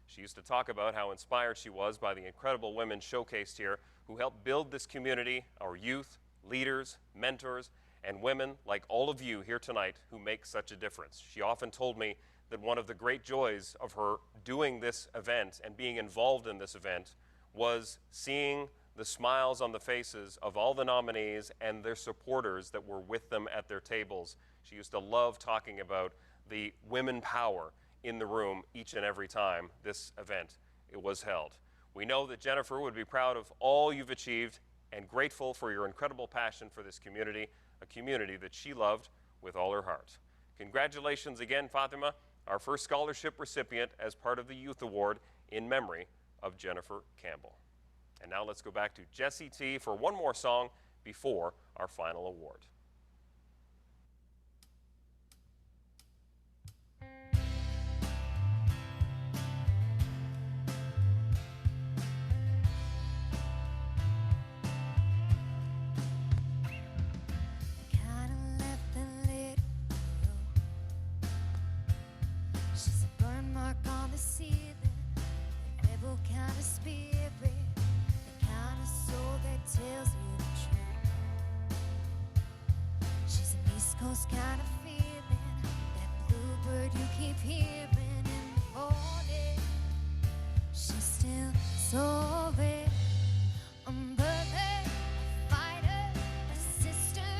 She used to talk about how inspired she was by the incredible women showcased here who helped build this community, our youth, leaders, mentors, and women like all of you here tonight who make such a difference. She often told me that one of the great joys of her doing this event and being involved in this event was seeing the smiles on the faces of all the nominees and their supporters that were with them at their tables. She used to love talking about the women power in the room each and every time this event was held. We know that Jennifer would be proud of all you've achieved and grateful for your incredible passion for this community, a community that she loved with all her heart. Congratulations again, Fatima, our first scholarship recipient as part of the Youth Award in memory of Jennifer Campbell. And now let's go back to Jessie T for one more song before our final award. She's a burn mark on the ceiling, a rebel kind of spirit, the kind of Those kind of feeling, that bluebird you keep hearing in the morning. She's still so rare. A mother, a fighter, a sister,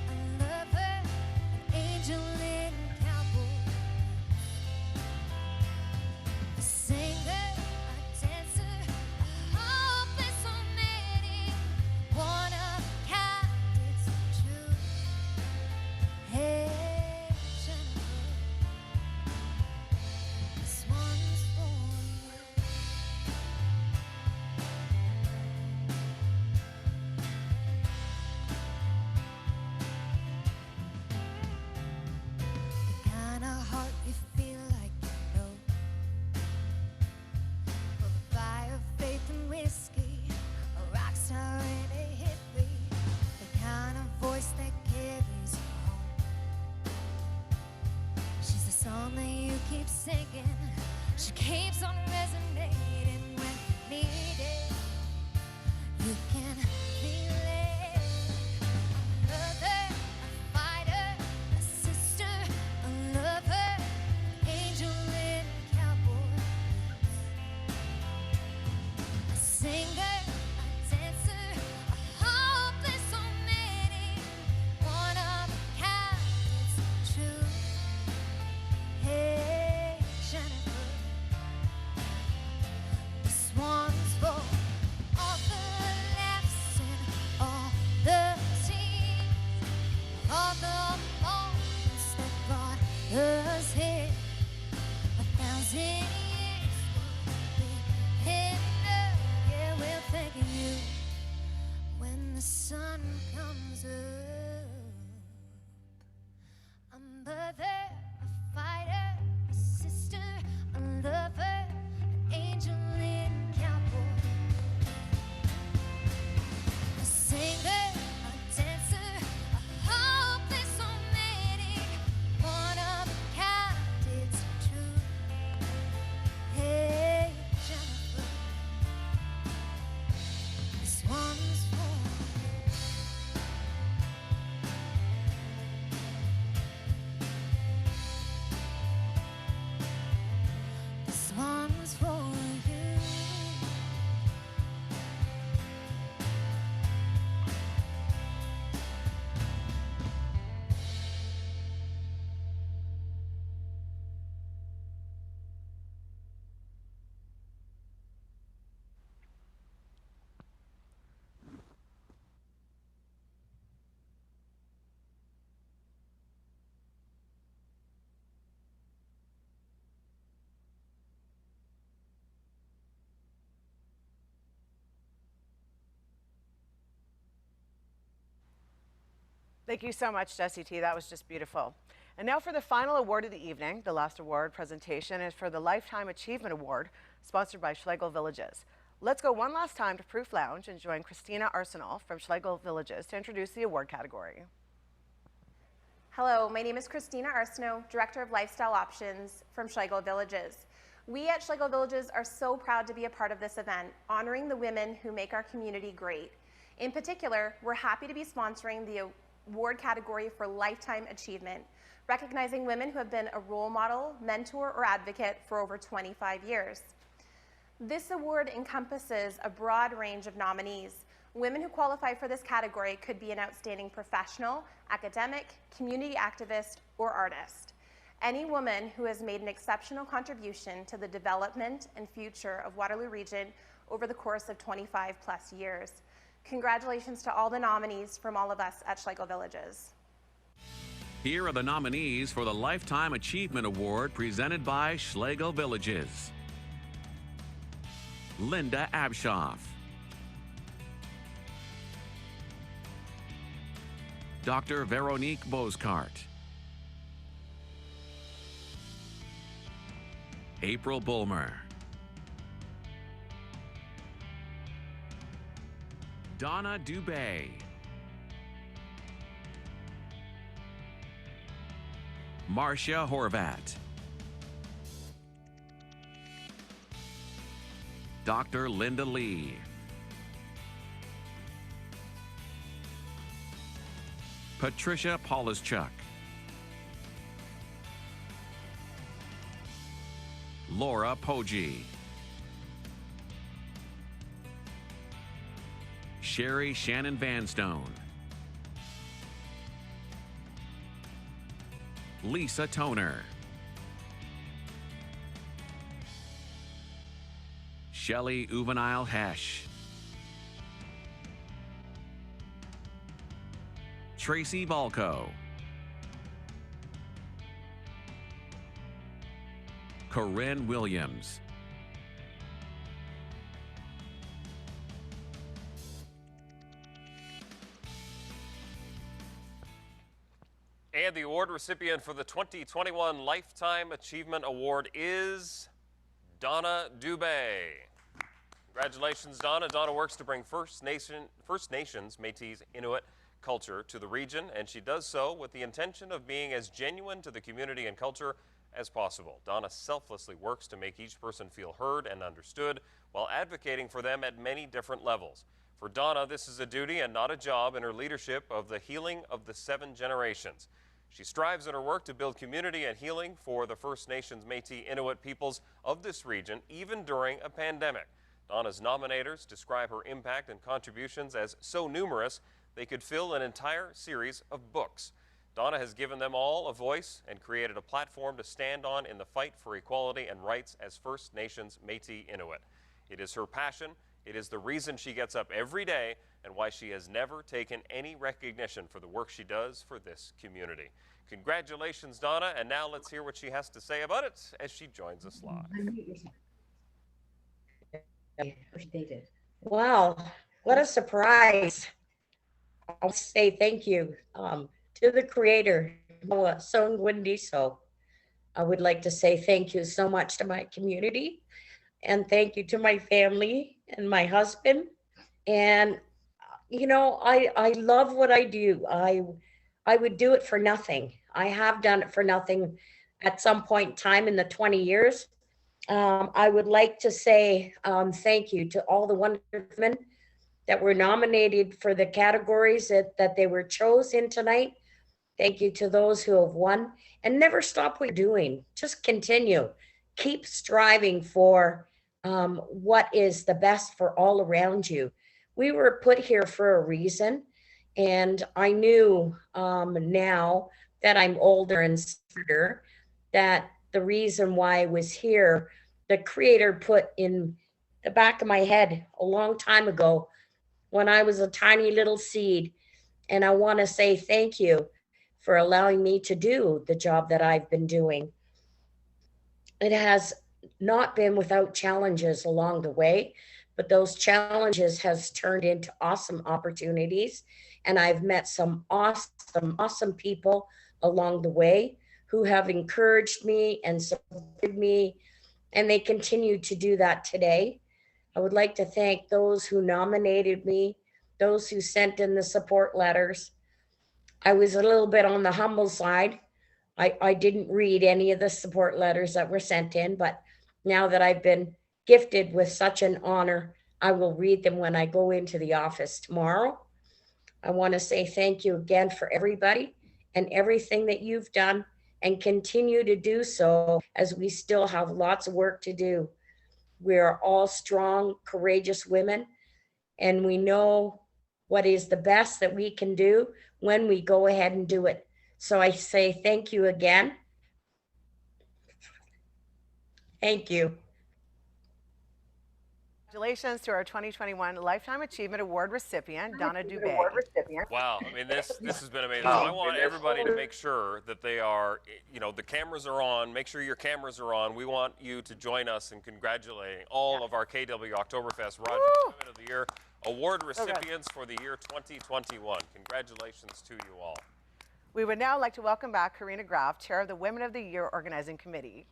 a lover, an angel in cowboy. A singer, a dancer, a hopeless romantic, one of a kind, it's true. Hey, Jennifer, this one's for you. The kind of heart you feel like you know, full of fire, faith, and whiskey, a rock star and a hippie, the kind of voice that carries you home. She's the song that you keep singing, she keeps on resonating when you need it. You can feel it. A mother, a fighter, a sister, a lover, an angel in cowboy. A singer, a dancer, a hopeless romantic, one of a kind, it's true. Hey, Jennifer, this one's for all the laughs and all the tears, all the moments that brought us here. 1,000 years we'll be in love, yeah, we'll thank you when the sun comes up. A mother, a fighter, a sister, a lover, an angel in cowboy. A singer, a dancer, a hopeless romantic, one of a kind, it's true. Hey, Jennifer, this one's for you. This one's for you. Thank you so much, Jessie T. That was just beautiful. And now for the final award of the evening. The last award presentation is for the Lifetime Achievement Award, sponsored by Schlegel Villages. Let's go one last time to Proof Lounge and join Christina Arsenal from Schlegel Villages to introduce the award category. Hello, my name is Christina Arsenault, Director of Lifestyle Options from Schlegel Villages. We at Schlegel Villages are so proud to be a part of this event, honoring the women who make our community great. In particular, we're happy to be sponsoring the award category for Lifetime Achievement, recognizing women who have been a role model, mentor, or advocate for over 25 years. This award encompasses a broad range of nominees. Women who qualify for this category could be an outstanding professional, academic, community activist, or artist. Any woman who has made an exceptional contribution to the development and future of Waterloo Region over the course of 25+ years. Congratulations to all the nominees from all of us at Schlegel Villages. Here are the nominees for the Lifetime Achievement Award presented by Schlegel Villages. Linda Abshoff, Dr. Veronique Bozkart, April Bulmer, Donna Dubé, Marcia Horvat, Dr. Linda Lee, Patricia Polischuk, Laura Poggi. Sherry Shannon Vanstone. Lisa Toner. Shelley Uvenile Hesh. Tracy Balco. Corinne Williams. And the award recipient for the 2021 Lifetime Achievement Award is Donna Dubé. Congratulations, Donna. Donna works to bring First Nations, Métis, Inuit culture to the region, and she does so with the intention of being as genuine to the community and culture as possible. Donna selflessly works to make each person feel heard and understood while advocating for them at many different levels. For Donna, this is a duty and not a job in her leadership of the healing of the 7 generations. She strives in her work to build community and healing for the First Nations, Métis, Inuit peoples of this region, even during a pandemic. Donna's nominators describe her impact and contributions as so numerous they could fill an entire series of books. Donna has given them all a voice and created a platform to stand on in the fight for equality and rights as First Nations, Métis, Inuit. It is her passion, it is the reason she gets up every day, and why she has never taken any recognition for the work she does for this community. Congratulations, Donna, and now let's hear what she has to say about it as she joins us live. Wow, what a surprise. I'll say thank you to the creator, Noah Songwindiso. I would like to say thank you so much to my community, and thank you to my family and my husband. And you know, I love what I do. I would do it for nothing. I have done it for nothing at some point in time in the 20 years. I would like to say thank you to all the wonderful women that were nominated for the categories that they were chosen tonight. Thank you to those who have won, and never stop what you're doing. Just continue. Keep striving for what is the best for all around you. We were put here for a reason, and I knew now that I'm older and smarter that the reason why I was here, the Creator put in the back of my head a long time ago when I was a tiny little seed. And I want to say thank you for allowing me to do the job that I've been doing. It has not been without challenges along the way, but those challenges has turned into awesome opportunities. And I've met some awesome people along the way who have encouraged me and supported me, and they continue to do that today. I would like to thank those who nominated me, those who sent in the support letters. I was a little bit on the humble side. I didn't read any of the support letters that were sent in, but now that I've been gifted with such an honor, I will read them when I go into the office tomorrow. I want to say thank you again for everybody and everything that you've done, and continue to do so, as we still have lots of work to do. We're all strong, courageous women, and we know what is the best that we can do when we go ahead and do it. So I say thank you again. Thank you. Congratulations to our 2021 Lifetime Achievement Award recipient, Donna Dubé. Wow, I mean, this has been amazing. So I want everybody to make sure that they are, you know, the cameras are on. Make sure your cameras are on. We want you to join us in congratulating all of our KW Oktoberfest Rogers Women of the Year Award recipients for the year 2021. Congratulations to you all. We would now like to welcome back Karina Graf, Chair of the Women of the Year Organizing Committee.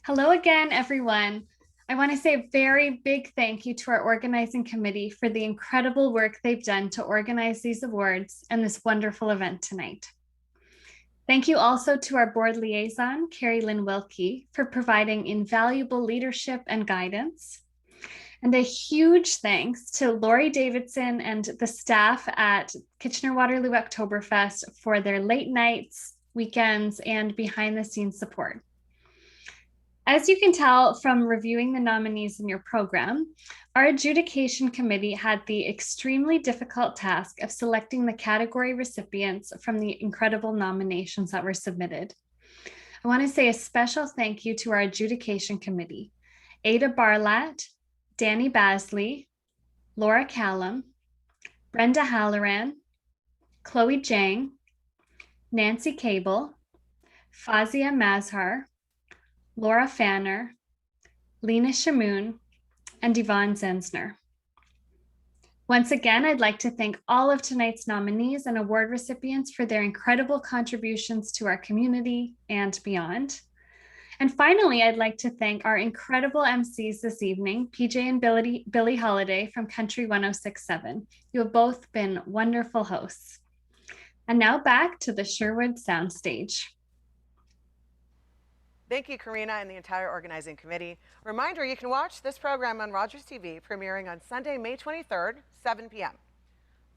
Hello again, everyone. I want to say a very big thank you to our organizing committee for the incredible work they've done to organize these awards and this wonderful event tonight. Thank you also to our board liaison, Carrie Lynn Wilkie, for providing invaluable leadership and guidance. And a huge thanks to Lori Davidson and the staff at Kitchener-Waterloo Oktoberfest for their late nights, weekends, and behind-the-scenes support. As you can tell from reviewing the nominees in your program, our adjudication committee had the extremely difficult task of selecting the category recipients from the incredible nominations that were submitted. I want to say a special thank you to our adjudication committee, Ada Barlat, Danny Basley, Laura Callum, Brenda Halloran, Chloe Jang, Nancy Cable, Fazia Mazhar, Laura Fanner, Lena Shamoon, and Yvonne Zensner. Once again, I'd like to thank all of tonight's nominees and award recipients for their incredible contributions to our community and beyond. And finally, I'd like to thank our incredible MCs this evening, PJ and Billie Holiday from Country 106.7. You have both been wonderful hosts. And now back to the Sherwood Soundstage. Thank you, Karina, and the entire organizing committee. Reminder, you can watch this program on Rogers TV, premiering on Sunday, May 23rd, 7 p.m.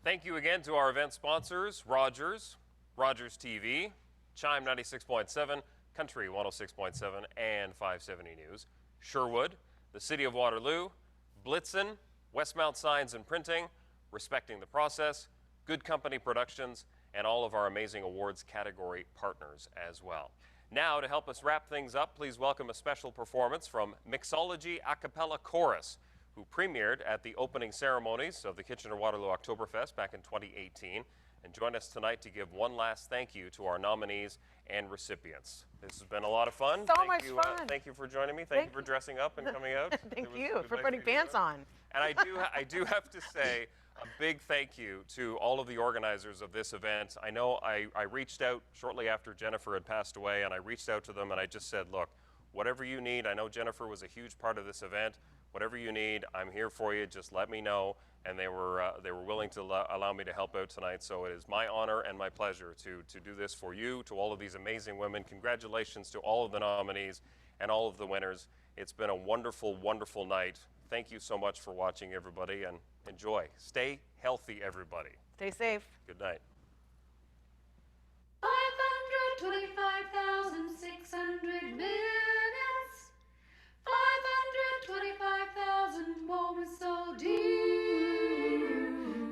Thank you again to our event sponsors, Rogers, Rogers TV, Chime 96.7, Country 106.7 and 570 News, Sherwood, the City of Waterloo, Blitzen, Westmount Signs and Printing, Respecting the Process, Good Company Productions, and all of our amazing awards category partners as well. Now, to help us wrap things up, please welcome a special performance from Mixology A Cappella Chorus, who premiered at the opening ceremonies of the Kitchener-Waterloo Oktoberfest back in 2018. And join us tonight to give one last thank you to our nominees and recipients. This has been a lot of fun. So much fun. Thank you for joining me. Thank you for dressing up and coming out. Thank you for putting pants on. And I do have to say a big thank you to all of the organizers of this event. I know I reached out shortly after Jennifer had passed away, and I reached out to them and I just said, look, whatever you need, I know Jennifer was a huge part of this event. Whatever you need, I'm here for you. Just let me know. And they were willing to allow me to help out tonight. So it is my honor and my pleasure to do this for you, to all of these amazing women. Congratulations to all of the nominees and all of the winners. It's been a wonderful, wonderful night. Thank you so much for watching, everybody, and enjoy. Stay healthy, everybody. Stay safe. Good night. 525,600 minutes, 525,000 moments so deep,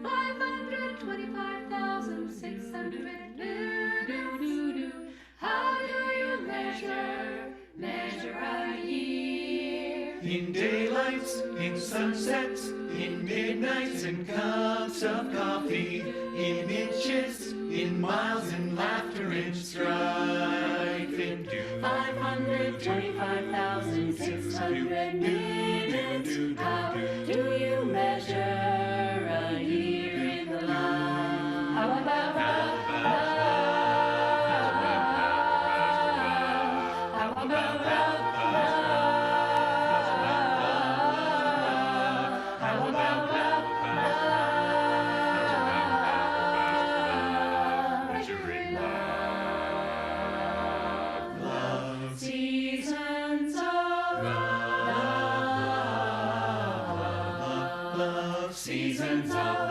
525,600 minutes. How do you measure a year? In daylights, in sunsets, in midnights, in cups of coffee, in inches, in miles, in laughter, in strife, in dew. 525,600 minutes. How do you measure a year in the life? How about seasons of love, seasons of